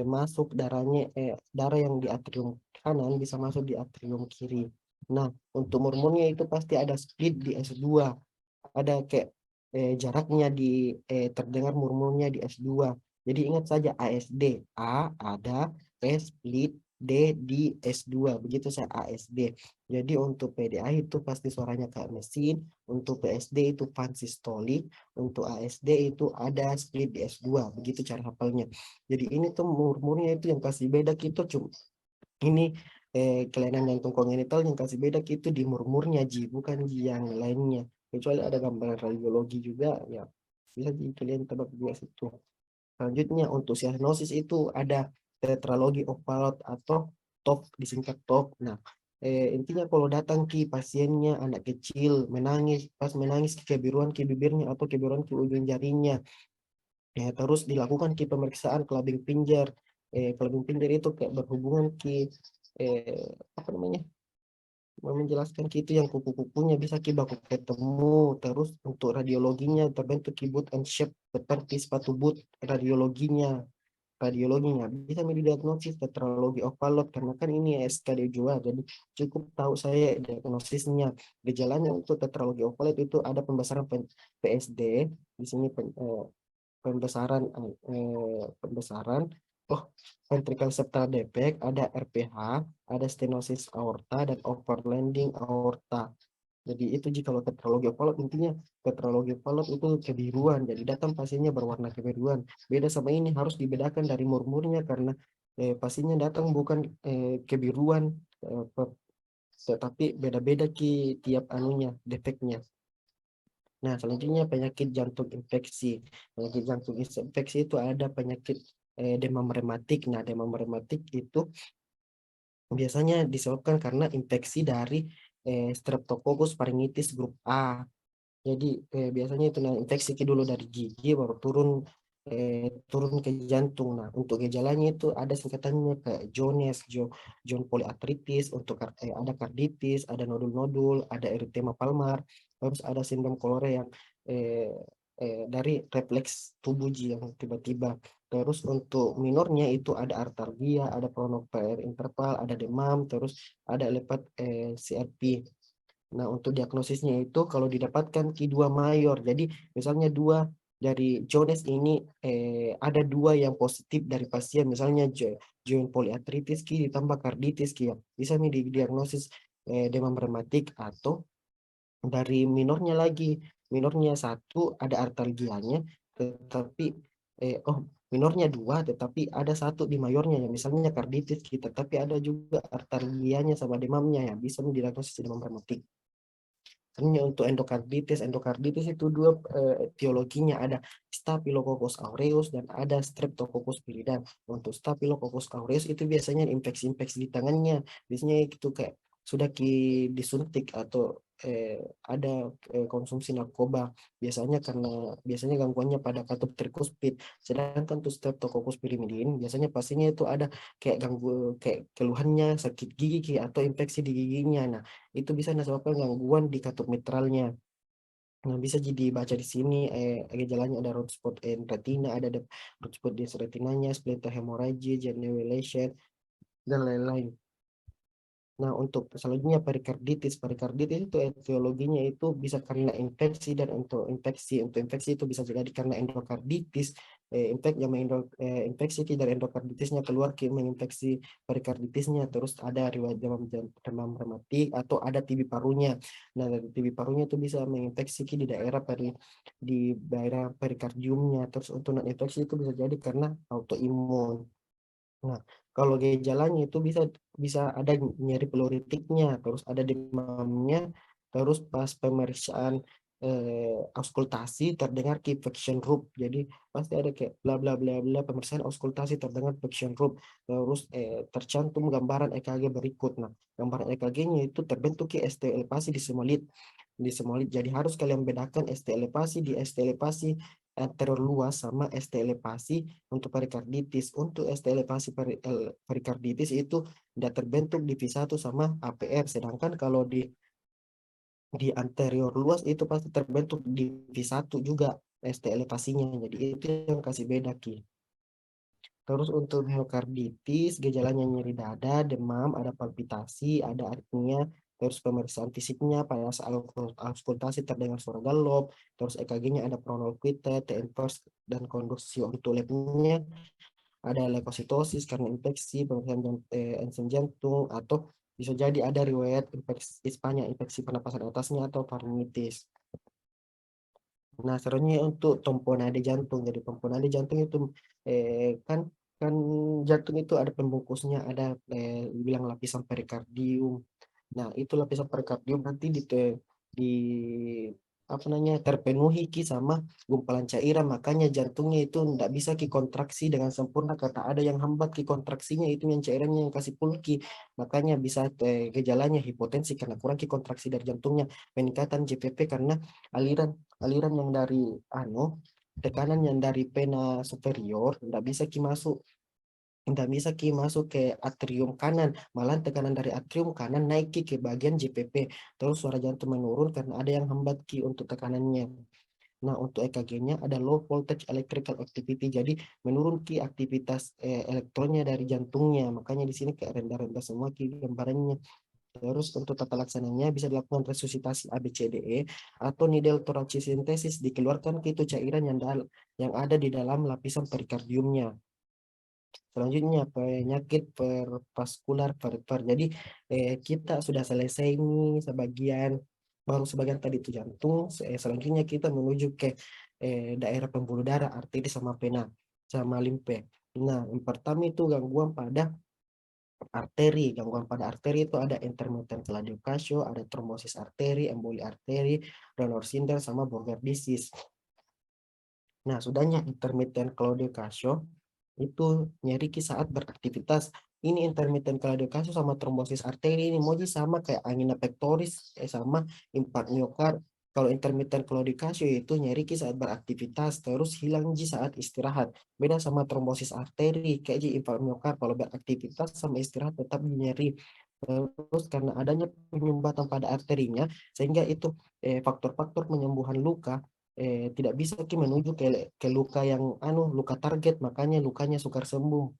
masuk darahnya darah yang di atrium kanan bisa masuk di atrium kiri. Nah, untuk murmurnya itu pasti ada split di S2, ada kayak jaraknya di terdengar murmurnya di S2. Jadi ingat saja ASD, A ada, S split, D di S2, begitu saya ASD. Jadi untuk PDA itu pasti suaranya kayak mesin, untuk PSD itu pansistolik, untuk ASD itu ada split di S2, begitu cara hafalnya. Jadi ini tuh murmurnya itu yang kasih beda gitu, cuma ini kelainan jantung kongenital yang kasih beda itu di murmurnya Ji, bukan Ji yang lainnya. Kecuali ada gambaran radiologi juga, ya bisa Ji kalian tebak juga situ. Selanjutnya untuk cyanosis itu ada tetralogi of Fallot atau TOF, disingkat TOF. Nah, intinya kalau datang Ki pasiennya anak kecil menangis, pas menangis kebiruan ke bibirnya atau kebiruan ke ujung jarinya, ya terus dilakukan Ki pemeriksaan kelabing pinjar. Kelabing pinjar itu kayak berhubungan Ki apa namanya, menjelaskan Ki itu yang kuku-kukunya bisa Ki baku ketemu. Terus untuk radiologinya terbentuk Ki boot and shape seperti sepatu boot. Radiologinya bisa didiagnosis tetralogi of Fallot karena kan ini SKD juga, jadi cukup tahu saya diagnosisnya. Gejalanya untuk tetralogi of Fallot itu ada pembesaran PSD di sini, pembesaran oh ventricle septal defect, ada RPH, ada stenosis aorta dan overlanding aorta. Jadi itu jika kalau tetralogi of Fallot, intinya tetralogi of Fallot itu kebiruan, jadi datang pasiennya berwarna kebiruan. Beda sama ini, harus dibedakan dari murmurnya karena pasiennya datang bukan kebiruan, tetapi beda-beda Ki tiap anunya defeknya. Nah, selanjutnya penyakit jantung infeksi. Penyakit jantung infeksi itu ada penyakit demam rematik. Nah, demam rematik itu biasanya disebabkan karena infeksi dari Streptococcus pharyngitis grup A. Jadi biasanya itu nah, infeksi dulu dari gigi baru turun ke jantung. Nah, untuk gejalanya itu ada singkatannya kayak Jones, John polyarthritis, untuk ada karditis, ada nodul-nodul, ada eritema palmar, terus ada sindrom kolore yang eh, dari refleks tubuh Ji yang tiba-tiba. Terus untuk minornya itu ada artalgia, ada pronoper interval, ada demam, terus ada elevat CRP. Nah, untuk diagnosisnya itu kalau didapatkan Q2 mayor. Jadi, misalnya dua dari Jones ini ada dua yang positif dari pasien, misalnya joint polyarthritis Ki ditambah karditis Ki, ya. Bisa nih didiagnosis demam rematik. Atau dari minornya lagi, minornya satu ada artalgianya, tetapi minornya dua, tetapi ada satu di mayornya ya, misalnya karditis kita, tapi ada juga artalgianya sama demamnya ya, bisa didiagnosis demam rematik. Hanya untuk endokarditis itu dua etiologinya, ada Staphylococcus aureus dan ada Streptococcus pyogenes. Untuk Staphylococcus aureus itu biasanya infeksi-infeksi di tangannya, biasanya itu kayak sudah disuntik atau ada konsumsi narkoba, biasanya gangguannya pada katup trikuspid. Sedangkan untuk Streptococcus pyogenes biasanya pastinya itu ada kayak kayak keluhannya sakit gigi atau infeksi di giginya. Nah, itu bisa disebabkan gangguan di katup mitralnya. Nah, bisa jadi baca di sini gejalanya ada road spot in retina, ada road spot di retinanya, splinter hemorrhage, geniculation, dan lain-lain. Nah, untuk selanjutnya perikarditis itu etiologinya itu bisa karena infeksi, dan untuk infeksi itu bisa jadi karena endokarditis, infeksi dari endokarditisnya keluar ke menginfeksi perikarditisnya, terus ada riwayat demam rematik atau ada TB parunya. Nah, dari TB parunya itu bisa menginfeksi di daerah perikardiumnya, terus untuk non infeksi itu bisa jadi karena autoimun. Nah, kalau gejalanya itu bisa bisa ada nyeri pleuritiknya, terus ada demamnya, terus pas pemeriksaan auskultasi terdengar key Vection Root. Jadi pasti ada kayak bla bla bla bla, pemeriksaan auskultasi terdengar Vection Root. Terus tercantum gambaran EKG berikut. Nah, gambaran EKG-nya itu terbentuk ki ST elevasi di semolit. Jadi harus kalian bedakan ST elevasi di ST elevasi anterior luas sama ST elevasi untuk perikarditis. Untuk ST elevasi perikarditis itu tidak terbentuk di V1 sama APR, sedangkan kalau di anterior luas itu pasti terbentuk di V1 juga ST elevasinya. Jadi itu yang kasih beda Ki. Terus untuk miokarditis, gejalanya nyeri dada, demam, ada palpitasi, ada aritmia, terus pemeriksaan fisiknya pada saat auskultasi terdengar suara galop, terus EKG-nya ada pronolquite, T-inverse, dan konduksi ortolepnya, ada leukositosis karena infeksi, pemeriksaan enzim jantung, atau bisa jadi ada riwayat infeksi Spanya, infeksi pernapasan atasnya, atau faringitis. Nah, selanjutnya untuk tamponade jantung. Jadi tamponade jantung itu kan kan jantung itu ada pembungkusnya, ada bilang lapisan perikardium. Nah, itu lapisan perikardium nanti di apa namanya terpenuhi Ki sama gumpalan cairan, makanya jantungnya itu tidak bisa Ki kontraksi dengan sempurna karena ada yang hambat Ki kontraksinya, itu yang cairannya yang kasih pulki, makanya bisa gejalanya hipotensi karena kurang Ki kontraksi dari jantungnya, peningkatan JPP karena aliran aliran yang dari tekanan yang dari vena superior tidak bisa ki masuk ke atrium kanan, malah tekanan dari atrium kanan naik ki ke bagian JPP, terus suara jantung menurun karena ada yang hambat ki untuk tekanannya. Nah, untuk EKG-nya ada low voltage electrical activity, jadi menurun ki aktivitas elektronnya dari jantungnya, makanya di sini kayak rendah-rendah semua ki gambarannya. Terus untuk tata laksananya bisa dilakukan resusitasi ABCDE atau needle thoracicentesis, dikeluarkan ke itu cairan yang ada di dalam lapisan perikardiumnya. Selanjutnya penyakit pervaskular per. Jadi kita sudah selesai nih baru sebagian tadi itu jantung. Selanjutnya kita menuju ke daerah pembuluh darah, arteri sama vena sama limfe. Nah, yang pertama itu gangguan pada arteri. Gangguan pada arteri itu ada intermittent claudication, ada trombosis arteri, emboli arteri, Renal syndrome, sama Buerger disease. Nah, sudahnya intermittent claudication itu nyeri saat beraktivitas. Ini intermittent claudication sama trombosis arteri ini moji sama kayak angina pectoris sama infarkt miokard. Kalau intermittent claudication itu nyeri saat beraktivitas terus hilang saat istirahat. Beda sama trombosis arteri kayak infarkt miokard, kalau beraktivitas sama istirahat tetap nyeri. Terus karena adanya penyumbatan pada arterinya sehingga itu faktor-faktor penyembuhan luka tidak bisa menuju ke luka yang luka target, makanya lukanya sukar sembuh.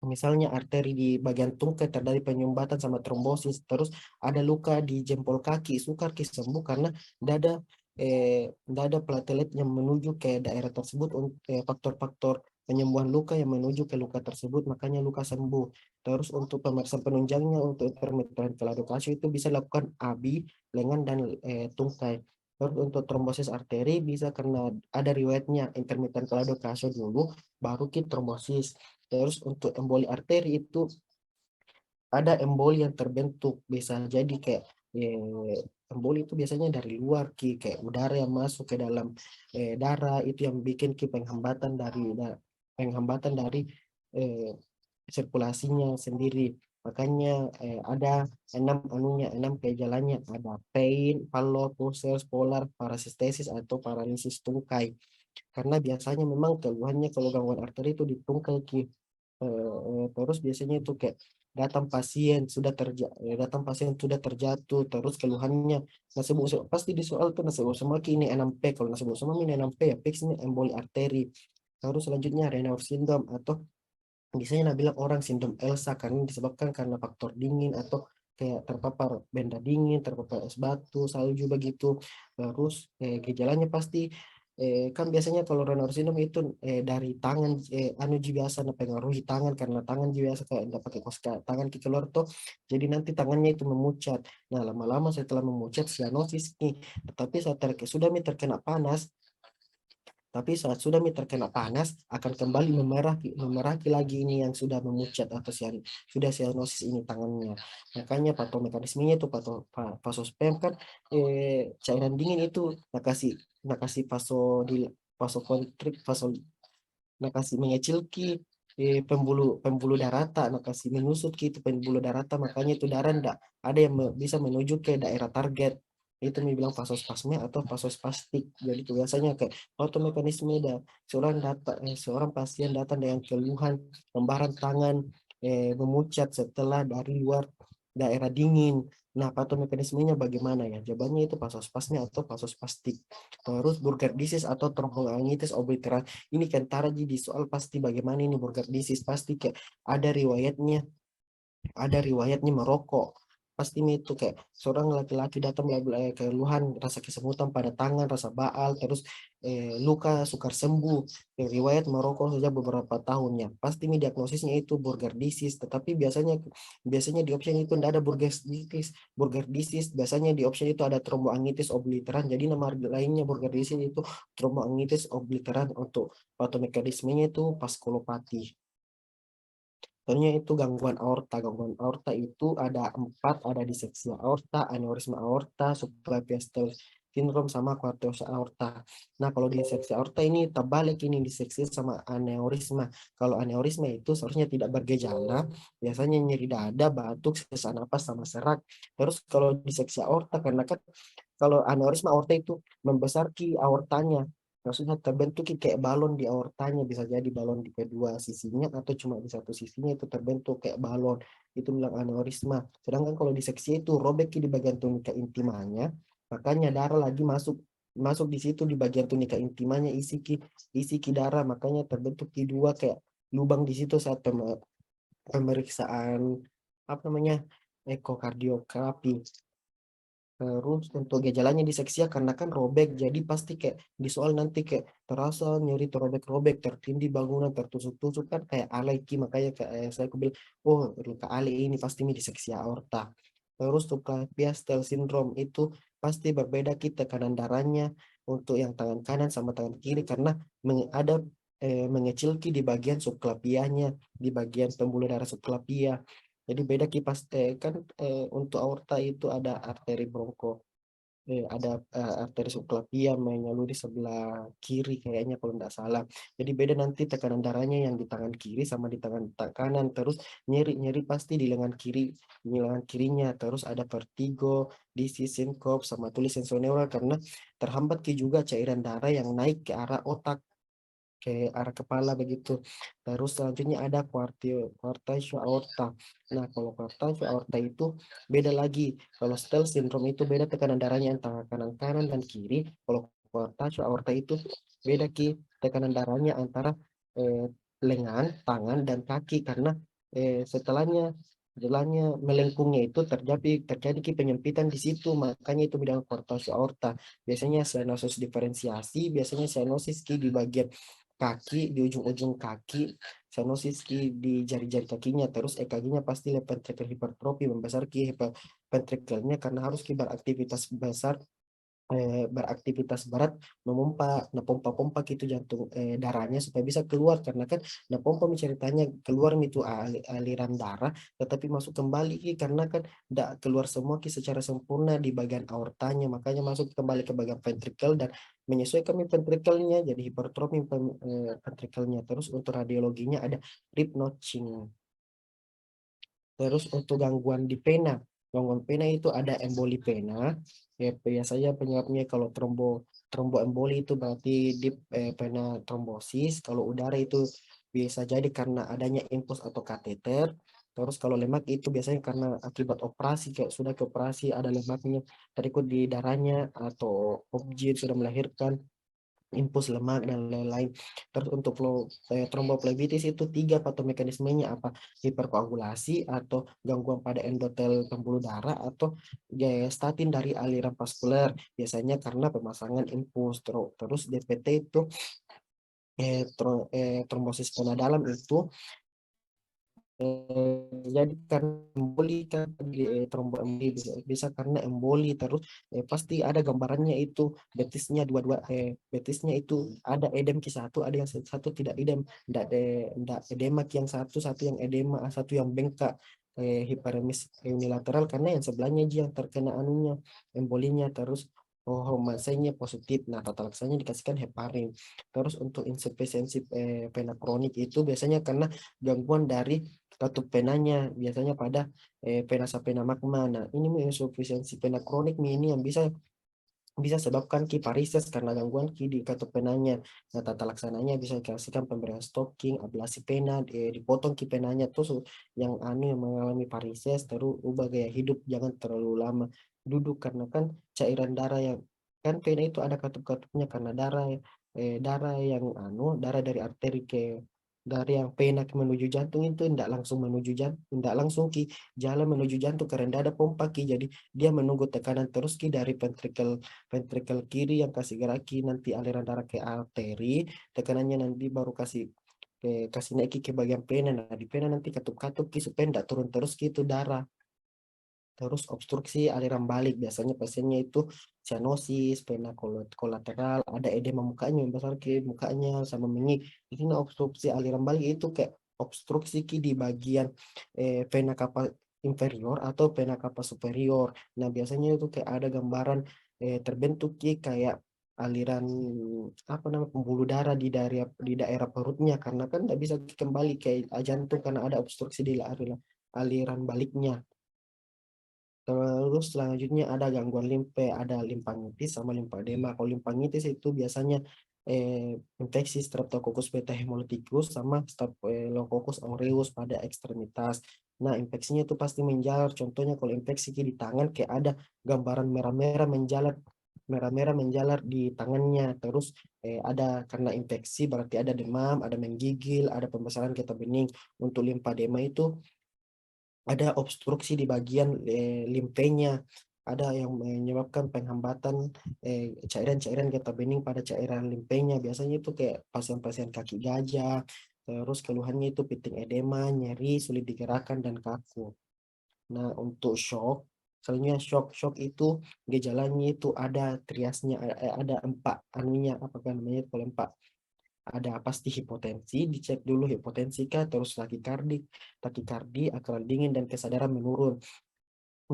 Misalnya arteri di bagian tungkai terjadi penyumbatan sama trombosis, terus ada luka di jempol kaki, sukar sembuh karena tidak ada platelet yang menuju ke daerah tersebut, faktor-faktor penyembuhan luka yang menuju ke luka tersebut, makanya luka sembuh. Terus untuk pemeriksaan penunjangnya untuk intermittent claudication itu bisa dilakukan ABI, lengan, dan tungkai. Terus untuk trombosis arteri bisa karena ada riwayatnya intermittent claudication dulu, baru trombosis. Terus untuk emboli arteri itu ada emboli yang terbentuk, bisa jadi kayak emboli itu biasanya dari luar kayak udara yang masuk ke dalam darah, itu yang bikin penghambatan dari eh, sirkulasinya sendiri. Makanya ada enam gejalanya, ada pain, pallor, pulses, polar, parasistesis, atau paralisis tungkai. Karena biasanya memang keluhannya kalau gangguan arteri itu di tungkai terus biasanya itu kayak datang pasien sudah terjatuh, terus keluhannya nasi bungsu, pasti di soal tuh nasi bungsu maki ini 6P, kalau nasi bungsu ini 6P ya fix ini emboli arteri. Terus selanjutnya Raynaud syndrome, atau biasanya nah bilang orang sindrom Elsa karena disebabkan karena faktor dingin atau kayak terpapar benda dingin, terpapar es batu, salju begitu. Terus gejalanya pasti kan biasanya kalau Raynaud syndrome itu dari tangan biasa pengaruhi tangan karena tangan biasa kayak nggak pakai kaos tangan ke keluar tuh, jadi nanti tangannya itu memucat. Nah, lama-lama setelah memucat sianosis nih, tetapi sudah terkena panas, terkena panas akan kembali memerah lagi ini yang sudah memucat atau sudah sianosis ini tangannya. Makanya patomekanismenya itu vasospam kan cairan dingin itu nakasi vasokontrik nakasi mengecil pembuluh pembuluh darata, nakasi menyusut itu pembuluh darata, makanya itu darah ndak ada yang bisa menuju ke daerah target. itu bilang vasospasmia atau vasospastik. Jadi itu biasanya kayak automekanisme seorang pasien datang dengan keluhan gambaran tangan memucat setelah dari luar daerah dingin. Nah, patomekanismenya bagaimana ya? Jawabannya itu vasospasmia atau vasospastik. Terus Burger disease atau tromboangitis obliterans. Ini kentara di soal pasti bagaimana ini Burger disease, pasti kayak ada riwayatnya merokok. Pasti itu kayak seorang laki-laki datang keluhan rasa kesemutan pada tangan, rasa baal, terus luka sukar sembuh, riwayat merokok sejak beberapa tahunnya. Pasti ini diagnosisnya itu Burger disease, tetapi biasanya biasanya di option itu tidak ada Burger disease, biasanya di option itu ada tromboangitis obliteran. Jadi nama lainnya Burger disease itu tromboangitis obliteran. Untuk patomekanismenya itu vaskulopati. Contohnya itu gangguan aorta. Gangguan aorta itu ada 4, ada diseksia aorta, aneurisma aorta, suprapiastal syndrome, sama kuartios aorta. Nah, kalau diseksi aorta ini terbalik, ini diseksi sama aneurisma. Kalau aneurisma itu seharusnya tidak bergejala, biasanya nyeri dada, batuk, sesak napas, sama serak. Terus kalau diseksi aorta, karena kan kalau aneurisma aorta itu membesar ki aortanya, maksudnya terbentuk kayak balon di aortanya, bisa jadi balon di kedua sisinya atau cuma di satu sisinya itu terbentuk kayak balon, itu bilang aneurisma. Sedangkan kalau diseksi itu robek di bagian tunika intimanya, makanya darah lagi masuk masuk di situ di bagian tunika intimanya, isi ki darah, makanya terbentuk ki dua kayak lubang di situ saat pemeriksaan apa namanya ekokardiografi. Terus untuk gejalanya diseksia karena kan robek, jadi pasti kayak di soal nanti kayak terasa nyeri, terobek-robek, tertindih bangunan, tertusuk-tusuk, kan kayak aleki, makanya kayak saya bilang, oh luka ale ini pasti ini diseksia aorta. Terus suprapiastal syndrome itu pasti berbeda kita tekanan darahnya untuk yang tangan kanan sama tangan kiri, karena ada mengecilki di bagian subklavianya, di bagian pembuluh darah subklavia. Jadi beda kipas kan untuk aorta itu ada arteri ada arteri subklavia menyaluri sebelah kiri kayaknya kalau tidak salah. Jadi beda nanti tekanan darahnya yang di tangan kiri sama di tangan kanan. Terus nyeri pasti di lengan kirinya. Terus ada vertigo, dizzy, syncope, sama tulis sensoneural karena terhambat juga cairan darah yang naik ke arah otak, ke arah kepala begitu. Terus selanjutnya ada quartile aorta. Nah, kalau quartile aorta itu beda lagi. Kalau Stell syndrome itu beda tekanan darahnya antara kanan dan kiri. Kalau quartile aorta itu beda tekanan darahnya antara eh, lengan, tangan dan kaki, karena setelahnya jalannya melengkungnya itu terjadi penyempitan di situ, makanya itu bidang quartile aorta. Biasanya sianosis diferensiasi, biasanya sianosis di bagian kaki, di ujung-ujung kaki, sianosis di jari-jari kakinya. Terus EKG-nya pasti left ventricle hypertrophy, membesar ventrikelnya karena harus beraktivitas berat, pompa gitu jantung darahnya supaya bisa keluar, karena kan pompa ceritanya keluar itu aliran darah tetapi masuk kembali karena kan tidak keluar semua secara sempurna di bagian aortanya, makanya masuk kembali ke bagian ventrikel dan menyesuaikan ventrikelnya jadi hipertrofi ventrikelnya. Terus untuk radiologinya ada rib notching. Terus untuk gangguan pena itu ada emboli pena. Ya, biasanya penyebabnya kalau tromboemboli itu berarti di pena trombosis. Kalau udara itu bisa jadi karena adanya infus atau kateter. Terus kalau lemak itu biasanya karena akibat operasi, kayak sudah ke operasi ada lemaknya terikut di darahnya atau objek sudah melahirkan infus lemak dan lain-lain. Terus untuk tromboflebitis itu 3 patomekanismenya apa? Hiperkoagulasi atau gangguan pada endotel pembuluh darah atau statin dari aliran vaskuler. Biasanya karena pemasangan infus. Terus DPT itu trombosis vena dalam itu jadi karena emboli kan tromboemboli bisa karena emboli. Terus pasti ada gambarannya itu betisnya itu ada edem ki satu, ada yang satu tidak edem, tidak edema ki yang satu yang edema, satu yang bengkak, hiperemis unilateral karena yang sebelahnya aja yang terkena anunya embolinya. Terus masanya positif, nah tata laksanya dikasihkan heparin. Terus untuk insufisiensi vena kronik itu biasanya karena gangguan dari katup penanya biasanya pada pena pena magma. Nah, ini insuficiensi pena kronik ini yang bisa bisa sebabkan ki varises karena gangguan ki di katup penanya. Nah, tata laksananya bisa dikasihkan pemberian stocking, ablasi pena, dipotong ki penanya tuh yang yang mengalami varises, terus ubah gaya hidup, jangan terlalu lama duduk karena kan cairan darah yang kan pena itu ada katup-katupnya karena darah yang darah dari arteri ke dari yang pena menuju jantung itu tidak langsung menuju jantung, tidak langsung ki jalan menuju jantung karena tidak ada pompa ki, jadi dia menunggu tekanan terus ki dari ventrikel kiri yang kasih gerak ki nanti aliran darah ke arteri, tekanannya nanti baru kasih naik ki ke bagian pena. Nah, di pena nanti katup-katup ki supaya tidak turun terus ki itu darah. Terus obstruksi aliran balik, biasanya pasiennya itu cyanosis, pena kolateral, ada edema mukanya yang besar ke mukanya sama menyik. Di sini obstruksi aliran balik itu kayak obstruksi ki di bagian vena cava inferior atau vena cava superior. Nah, biasanya itu kayak ada gambaran terbentuk ki kayak aliran apa namanya pembuluh darah di daerah perutnya karena kan tidak bisa kembali ke jantung karena ada obstruksi di aliran baliknya. Terus selanjutnya ada gangguan limfe, ada limfangitis sama limfadema. Kalau limfangitis itu biasanya infeksi Streptococcus beta hemolyticus sama Staphylococcus aureus pada ekstremitas. Nah, infeksinya itu pasti menjalar. Contohnya kalau infeksi di tangan kayak ada gambaran merah-merah menjalar di tangannya. Terus ada karena infeksi berarti ada demam, ada menggigil, ada pembesaran getah bening. Untuk limfadema itu ada obstruksi di bagian limfenya, ada yang menyebabkan penghambatan cairan-cairan getah bening pada cairan limfenya. Biasanya itu kayak pasien-pasien kaki gajah, terus keluhannya itu piting edema, nyeri, sulit digerakkan, dan kaku. Nah, untuk shock, selanjutnya shock itu gejalanya itu ada triasnya, ada empat anunya, apa kan namanya kalau empat, ada pasti hipotensi, dicek dulu hipotensi kah, terus takikardi, akral dingin, dan kesadaran menurun.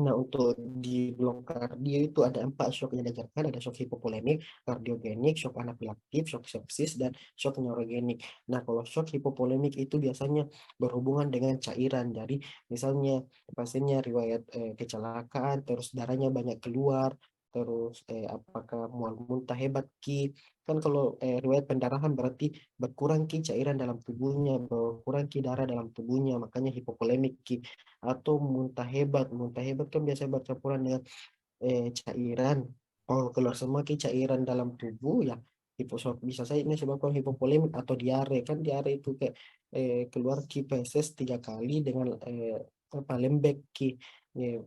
Nah, untuk di blok kardio itu ada empat shock yang diajarkan, ada shock hipovolemik, kardiogenik, shock anafilaktif, shock sepsis, dan shock neurogenik. Nah, kalau shock hipovolemik itu biasanya berhubungan dengan cairan. Jadi, misalnya pasiennya riwayat kecelakaan, terus darahnya banyak keluar, terus apakah mual muntah hebat ki. Kan kalau riwayat pendarahan berarti berkurang ki cairan dalam tubuhnya, berkurang ki darah dalam tubuhnya, makanya hipovolemik ki. Atau muntah hebat kan biasanya bercampuran dengan cairan. Oh, keluar semua ke cairan dalam tubuh ya, bisa saya ini sebabkan hipovolemik atau diare. Kan diare itu kayak keluar ki feses 3 kali dengan apa lembek ki.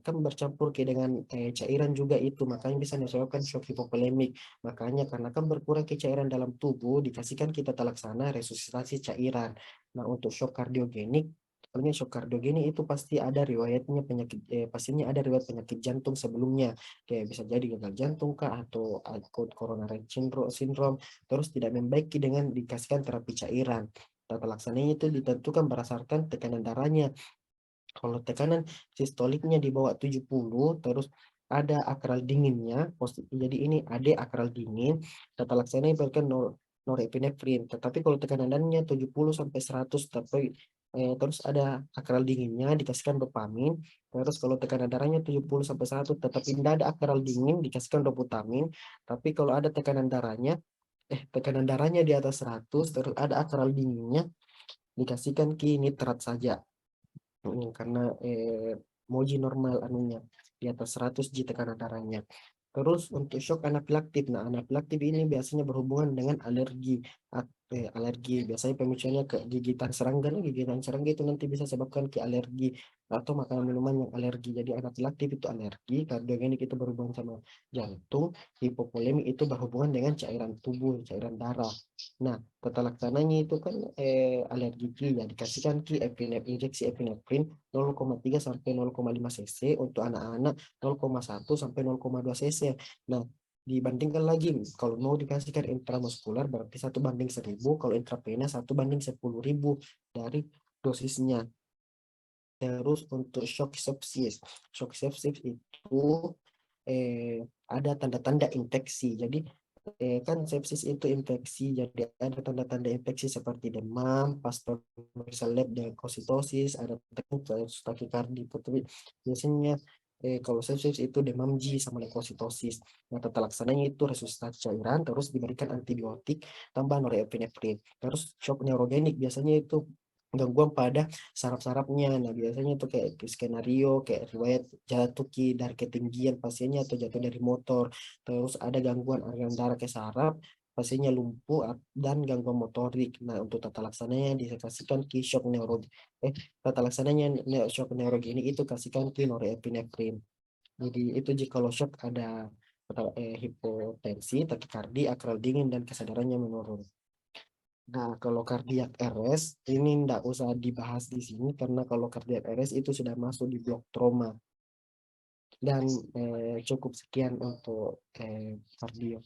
Kan bercampur ki dengan cairan juga itu, makanya bisa disebabkan shock hipovolemik. Makanya karena kan berkurang ke cairan dalam tubuh, dikasihkan kita laksana resusitasi cairan. Nah, untuk shock kardiogenik, soalnya shock kardiogenik itu pasti ada riwayatnya penyakit, pasiennya ada riwayat penyakit jantung sebelumnya, kayak bisa jadi gagal jantung kah atau akut coronary syndrome, terus tidak membaiki dengan dikasihkan terapi cairan. Tata laksananya itu ditentukan berdasarkan tekanan darahnya. Kalau tekanan sistoliknya di bawah 70, terus ada akral dinginnya, jadi ini AD akral dingin, tata laksana ibaratkan norepinefrin. Tetapi kalau tekanan darahnya 70 sampai 100, terus ada akral dinginnya dikasihkan dopamin. Terus kalau tekanan darahnya 70 sampai 100 tetapi tidak ada akral dingin dikasihkan doputamin. Tapi kalau ada tekanan darahnya di atas 100 terus ada akral dinginnya dikasihkan ki nitrat saja. Karena moji normal anunya di atas 100 G tekanan darahnya. Terus untuk shock anafilaktif. Nah, anafilaktif ini biasanya berhubungan dengan alergi. Biasanya pemicunya ke gigitan serangga. Gigitan serangga itu nanti bisa sebabkan ke alergi atau makanan minuman yang alergi. Jadi anafilaktif itu alergi, kardiogenik itu berhubungan sama jantung, hipovolemik itu berhubungan dengan cairan tubuh, cairan darah. Nah, tata laksananya itu kan alergi ki ya dikasihkan ki injeksi epinefrin 0,3 sampai 0,5 cc, untuk anak-anak 0,1 sampai 0,2 cc. Nah, dibandingkan lagi kalau mau dikasihkan intramuskular berarti 1:1000, kalau intravena 1:10.000 dari dosisnya. Terus untuk shock sepsis itu ada tanda-tanda infeksi. Jadi kan sepsis itu infeksi, jadi ada tanda-tanda infeksi seperti demam, pas pemeriksaan lab dengan kositosis, ada takikardi, tapi biasanya kalau sepsis itu demam Ji sama leukositosis. Nah, tata laksananya itu resusitasi cairan, terus diberikan antibiotik, tambah norepinefrin. Terus shock neurogenik biasanya itu gangguan pada saraf-sarafnya. Nah, biasanya itu kayak skenario, kayak riwayat jatuh dari ketinggian pasiennya atau jatuh dari motor. Terus ada gangguan aliran darah ke saraf, pasiennya lumpuh dan gangguan motorik. Nah, untuk tata laksananya dikasihkan ki shock tata laksananya shock neurogenik itu kasihkan ki norepinefrin. Jadi itu jika lo shock ada hipotensi, takikardi, akral dingin, dan kesadarannya menurun. Nah, kalau cardiac arrest ini nggak usah dibahas di sini karena kalau cardiac arrest itu sudah masuk di blok trauma. Dan cukup sekian untuk kardio.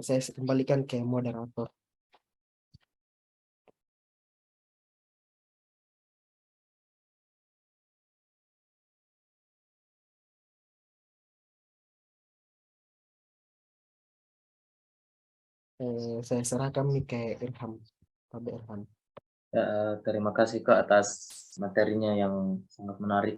Saya kembalikan ke moderator. Saya serahkan nih ke Irham. Pak Irham. Ya, terima kasih Kak atas materinya yang sangat menarik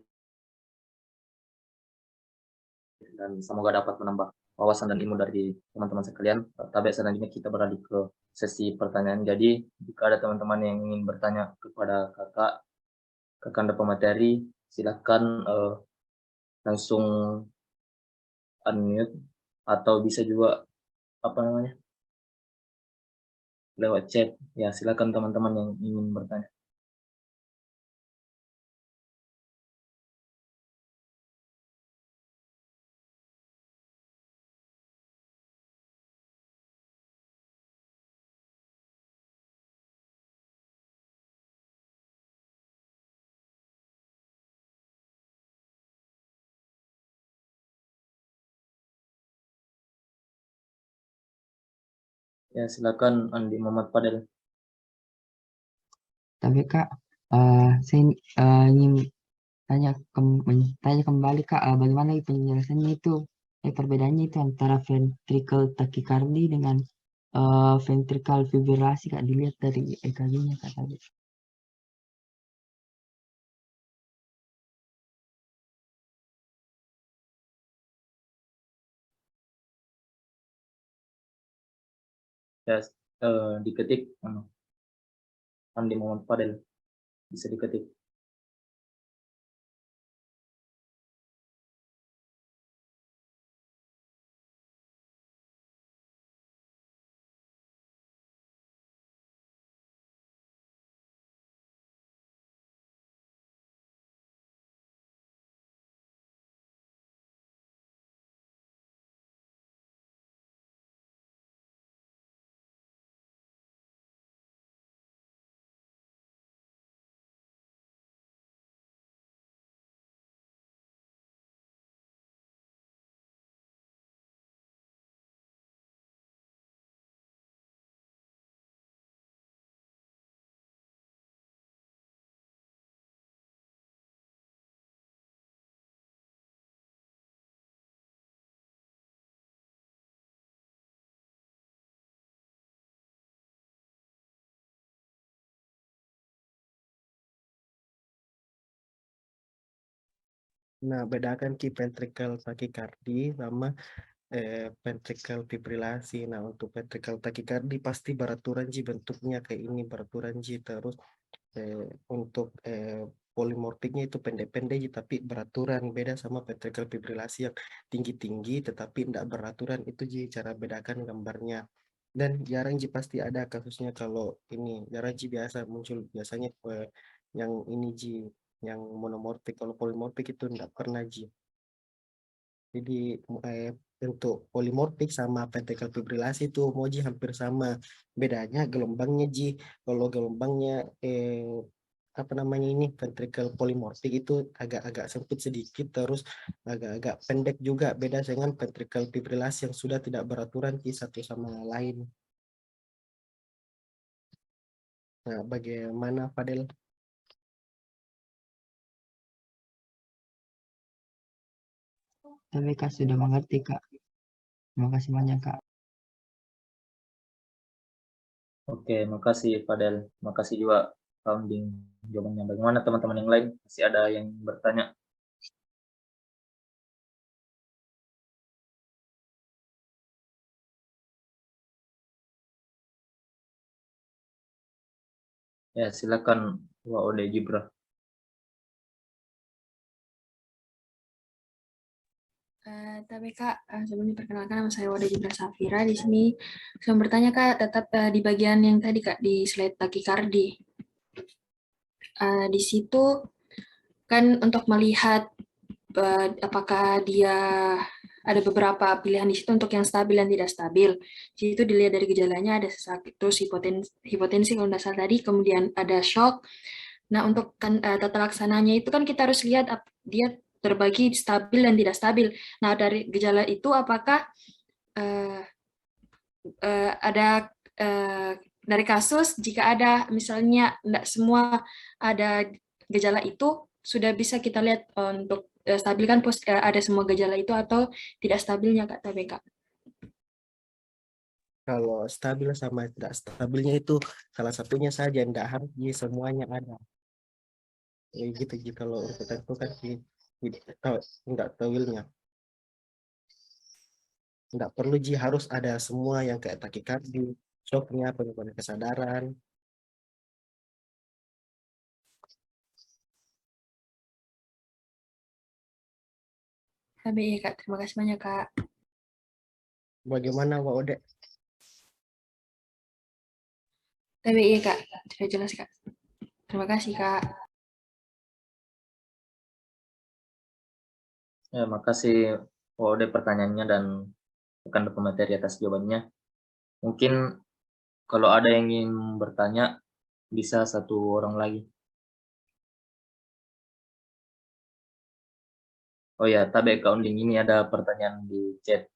dan semoga dapat menambah wawasan dan ilmu dari teman-teman sekalian. Tapi selanjutnya kita beralih ke sesi pertanyaan. Jadi jika ada teman-teman yang ingin bertanya kepada kakak, ada pemateri, silakan langsung unmute atau bisa juga apa namanya lewat chat. Ya silakan teman-teman yang ingin bertanya. Ya silakan Andi Muhammad Fadel. Tapi Kak, saya ingin tanya kembali Kak, bagaimana penjelasannya itu, perbedaannya itu antara ventricle tachycardy dengan ventricle fibrilasi Kak, dilihat dari EKG-nya Kak tadi. Ya diketik Andi Muhammad Fadel, bisa diketik. Nah, bedakan ki ventricle tachycardy sama ventricle fibrilasi. Nah, untuk ventricle tachycardy pasti beraturan Ji, bentuknya kayak ini beraturan Ji. Terus eh, untuk polimorfiknya itu pendek-pendek Ji, tapi beraturan, beda sama ventricle fibrilasi yang tinggi-tinggi tetapi tidak beraturan. Itu Ji cara bedakan gambarnya. Dan jarang Ji pasti ada kasusnya kalau ini, jarang Ji biasa muncul biasanya yang ini Ji, yang monomorfik. Kalau polimorfik itu tidak pernah Ji. Jadi eh, untuk polimorfik sama ventricle fibrilasi itu Moji hampir sama. Bedanya gelombangnya Ji. Kalau gelombangnya apa namanya ini ventricle polimorfik itu agak-agak sempit sedikit, terus agak-agak pendek juga, beda dengan ventricle fibrilasi yang sudah tidak beraturan Ki satu sama lain. Nah, bagaimana Fadel? Tapi Kak sudah mengerti Kak. Terima kasih banyak Kak. Oke, makasih Fadel. Makasih juga founding jawabannya. Bagaimana teman-teman yang lain? Masih ada yang bertanya? Ya, silakan Waude Jibra. Tapi Kak, sebelumnya perkenalkan nama saya Wada Jibra Safira. Di sini saya mau bertanya Kak, tetap di bagian yang tadi Kak, di slide takikardi. Di situ kan untuk melihat apakah dia ada beberapa pilihan di situ untuk yang stabil dan tidak stabil. Di situ dilihat dari gejalanya ada sesak, terus hipotensi kalau tidak salah tadi, kemudian ada shock. Nah, untuk tata laksananya itu kan kita harus lihat dia terbagi stabil dan tidak stabil. Nah, dari gejala itu apakah ada dari kasus jika ada misalnya tidak semua ada gejala itu sudah bisa kita lihat untuk stabil kan ada semua gejala itu atau tidak stabilnya Kak TBK. Kalau stabil sama tidak stabilnya itu salah satunya saja, tidak harus semuanya ada. Gitu Ji, kalau untuk tentukan sih tidak tawilnya. Tidak perlu Ji harus ada semua yang kayak takikardi, shocknya, penurunan kesadaran. TBI Kak, terima kasih banyak Kak. Bagaimana Waude? TBI Kak, sudah jelas Kak. Terima kasih Kak. Ya, makasih Waude pertanyaannya dan rekan dokumentari atas jawabannya. Mungkin kalau ada yang ingin bertanya, bisa satu orang lagi. Oh ya, Tabe Kaunding ini ada pertanyaan di chat,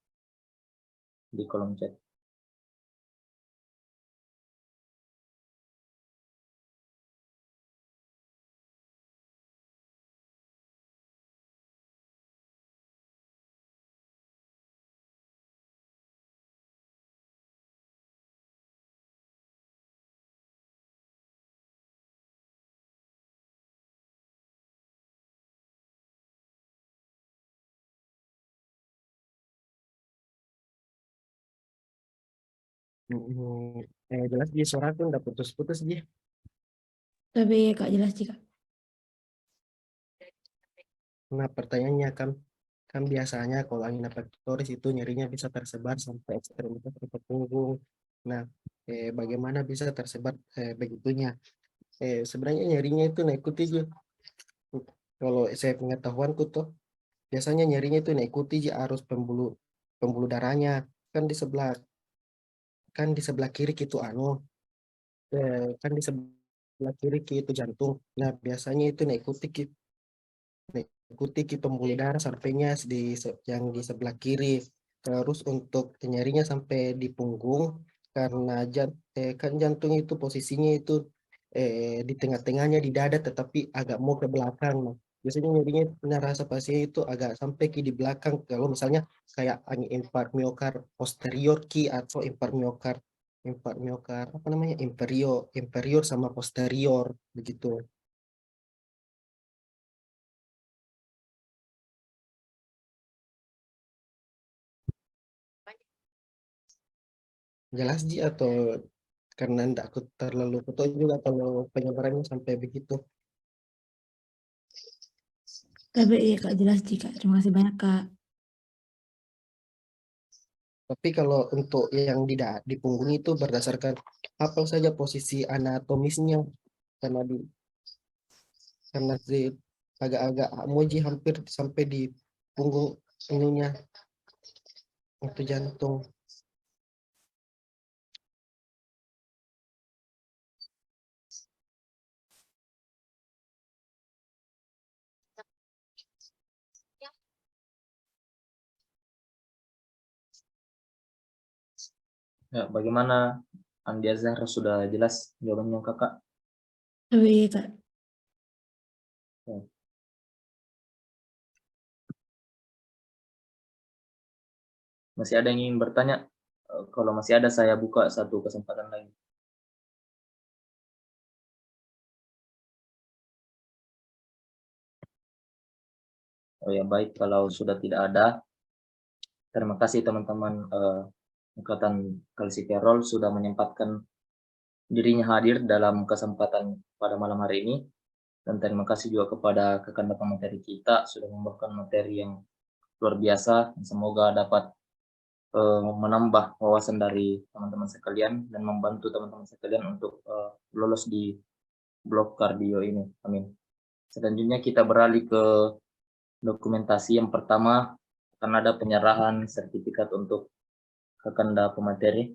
di kolom chat. Jelas Ji, suara aku udah putus-putus Ji. Tapi Kak jelas sih Kak. Nah, pertanyaannya kan biasanya kalau angina pectoris itu nyerinya bisa tersebar sampai ekstremitas atau punggung. Nah, bagaimana bisa tersebar begitunya? Sebenarnya nyerinya itu naikuti aja. Kalau saya pengetahuanku tuh biasanya nyerinya itu naikuti aja arus pembuluh darahnya kan di sebelah kiri gitu kan di sebelah kiri itu jantung. Nah, biasanya itu naikuti pembuluh darah sampainya yang di sebelah kiri. Terus untuk nyerinya sampai di punggung karena kan jantung itu posisinya itu di tengah-tengahnya di dada tetapi agak mau ke belakang. Nah, biasanya nyerinya rasa pasien itu agak sampai di belakang kalau misalnya kayak infark miokard posterior atau infark miokard apa namanya inferior sama posterior begitu. Jelas Ji atau karena tidak aku terlalu betul juga kalau penyebarannya sampai begitu. Tapi iya Kak jelas sih Kak. Terima kasih banyak Kak. Tapi kalau untuk yang di punggung itu berdasarkan apa saja posisi anatomisnya karena di agak-agak moji hampir sampai di punggung ininya untuk jantung. Ya, bagaimana Andi Azhar sudah jelas jawabannya kakak? Tapi iya Kak. Ya. Masih ada yang ingin bertanya? Kalau masih ada, saya buka satu kesempatan lagi. Oh ya, baik, kalau sudah tidak ada, terima kasih teman-teman Angkatan Kalsiferol sudah menyempatkan dirinya hadir dalam kesempatan pada malam hari ini. Dan terima kasih juga kepada rekan materi kita sudah membawakan materi yang luar biasa. Semoga dapat menambah wawasan dari teman-teman sekalian dan membantu teman-teman sekalian untuk lolos di blok kardio ini. Amin. Selanjutnya kita beralih ke dokumentasi. Yang pertama akan ada penyerahan sertifikat untuk Kakanda pemateri.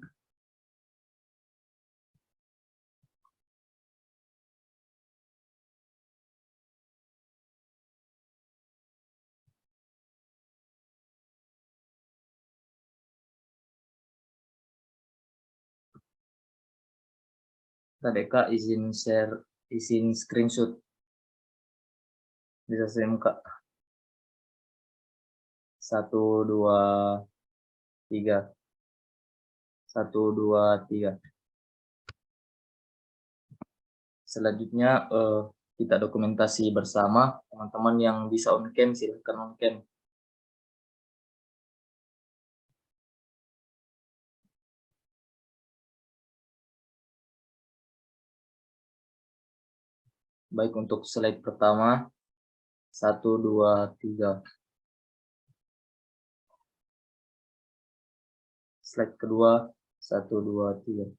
Tadi Kak izin share, izin screenshot. Bisa saya buka. 1, 2, 3. 1, 2, 3. Selanjutnya kita dokumentasi bersama. Teman-teman yang bisa on cam silahkan on cam. Baik, untuk slide pertama 1, 2, 3. Slide kedua 1, 2, 3.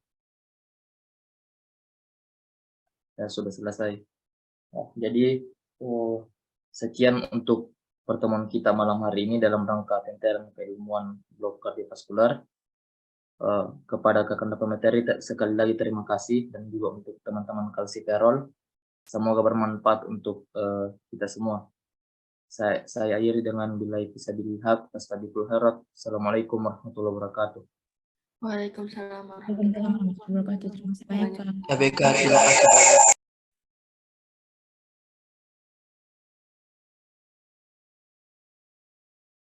Ya, sudah selesai. Nah, jadi sekian untuk pertemuan kita malam hari ini dalam rangka tentang keilmuan blok kardiovaskular. Kepada Kakanda pemateri sekali lagi terima kasih, dan juga untuk teman-teman Kalsiferol. Semoga bermanfaat untuk kita semua. Saya akhiri dengan billahi fisabilillah, astagfirul khairat. Assalamualaikum warahmatullahi wabarakatuh. Waalaikumsalam warahmatullahi Waalaikumsalam warahmatullahi wabarakatuh. Terima kasih banyak, Kak. ABK, terima kasih banyak.